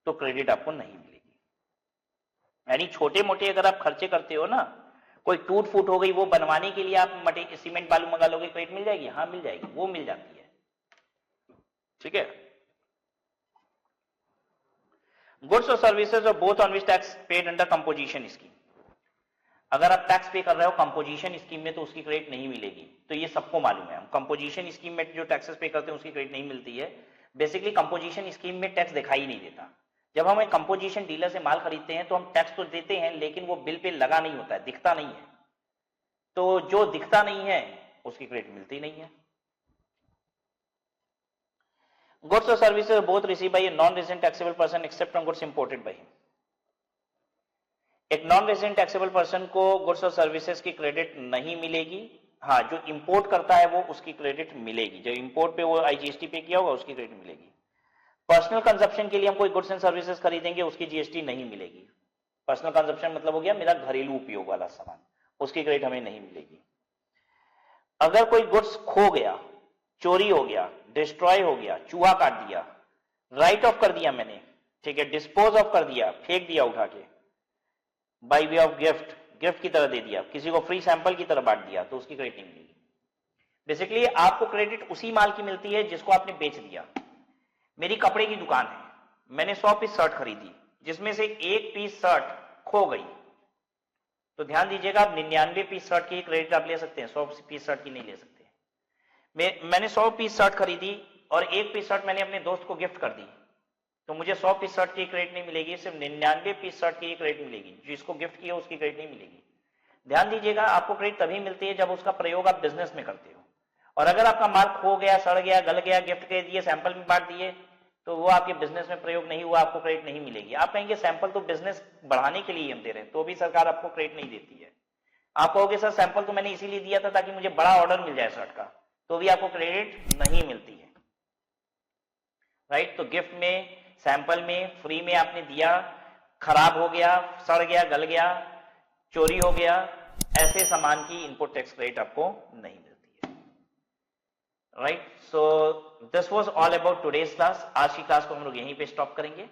तो क्रेडिट आपको नहीं मिलेगी। यानी छोटे मोटे अगर आप खर्चे करते हो ना, कोई टूट फूट हो गई, वो बनवाने के लिए आप सीमेंट बालू मंगा लोगे, क्रेडिट मिल जाएगी? हाँ मिल जाएगी, वो मिल जाती है, ठीक है। गुड्स और सर्विसेज और both on which tax paid under composition scheme. अगर आप टैक्स पे कर रहे हो कंपोजिशन स्कीम में तो उसकी क्रेडिट नहीं मिलेगी, तो ये सबको मालूम है। हम कंपोजिशन स्कीम में जो टैक्सेस पे करते हैं उसकी क्रेडिट नहीं मिलती है। बेसिकली कंपोजिशन स्कीम में टैक्स दिखाई नहीं देता। जब हम एक कंपोजिशन डीलर से माल खरीदते हैं तो हम टैक्स तो देते हैं, लेकिन वो बिल पे लगा नहीं होता है, दिखता नहीं है। तो जो दिखता नहीं है उसकी क्रेडिट मिलती नहीं है। Goods or services are both received by a non-resident taxable person except on goods imported by him. एक नॉन रेजिडेंट टैक्सेबल पर्सन को गुड्स और सर्विसेज की क्रेडिट नहीं मिलेगी। हाँ, जो इंपोर्ट करता है वो उसकी क्रेडिट मिलेगी, जो इंपोर्ट पे वो आईजीएसटी पे किया होगा उसकी क्रेडिट मिलेगी। पर्सनल कंजप्शन के लिए हम कोई गुड्स एंड सर्विसेज खरीदेंगे, उसकी जीएसटी नहीं मिलेगी। पर्सनल कंजप्शन मतलब हो गया मेरा घरेलू उपयोग वाला सामान, उसकी क्रेडिट हमें नहीं मिलेगी। अगर कोई गुड्स खो गया, चोरी हो गया, डिस्ट्रॉय हो गया, चूहा काट दिया, राइट ऑफ कर दिया मैंने, ठीक है, डिस्पोज ऑफ कर दिया, फेंक दिया उठा के, by way of gift, gift की तरह दे दिया, किसी को फ्री सैंपल की तरह बांट दिया, तो उसकी क्रेडिट नहीं मिलेगी। बेसिकली आपको क्रेडिट उसी माल की मिलती है जिसको आपने बेच दिया। मेरी कपड़े की दुकान है, मैंने 100 पीस शर्ट खरीदी, जिसमें से 1 पीस शर्ट खो गई, तो ध्यान दीजिएगा आप 99 पीस शर्ट की क्रेडिट आप ले सकते हैं, 100 पीस शर्ट की नहीं ले सकते। मैंने 100 पीस शर्ट खरीदी और 1 पीस शर्ट मैंने अपने दोस्त को गिफ्ट कर दी, तो मुझे 100 पीस शर्ट की क्रेडिट नहीं मिलेगी, सिर्फ 99 पीस शर्ट की क्रेडिट मिलेगी। जिसको गिफ्ट किया उसकी क्रेडिट नहीं मिलेगी। ध्यान दीजिएगा, आपको क्रेडिट तभी मिलती है जब उसका प्रयोग आप बिजनेस में करते हो। और अगर आपका माल खो गया, सड़ गया, गल गया, गिफ्ट के दिए, सैंपल में बांट दिए, तो वो आपके बिजनेस में प्रयोग नहीं हुआ, आपको क्रेडिट नहीं मिलेगी। आप कहेंगे सैंपल तो बिजनेस बढ़ाने के लिए हम दे रहे हैं, तो भी सरकार आपको क्रेडिट नहीं देती है। आप कहोगे सर सैंपल तो मैंने इसीलिए दिया था ताकि मुझे बड़ा ऑर्डर मिल जाए शर्ट का, तो भी आपको क्रेडिट नहीं मिलती है, राइट। तो गिफ्ट में, सैंपल में, फ्री में आपने दिया, खराब हो गया, सड़ गया, गल गया, चोरी हो गया, ऐसे सामान की इनपुट टैक्स क्रेडिट आपको नहीं मिलती है, right. So this was all about today's class. आज की क्लास को हम लोग यहीं पे स्टॉप करेंगे।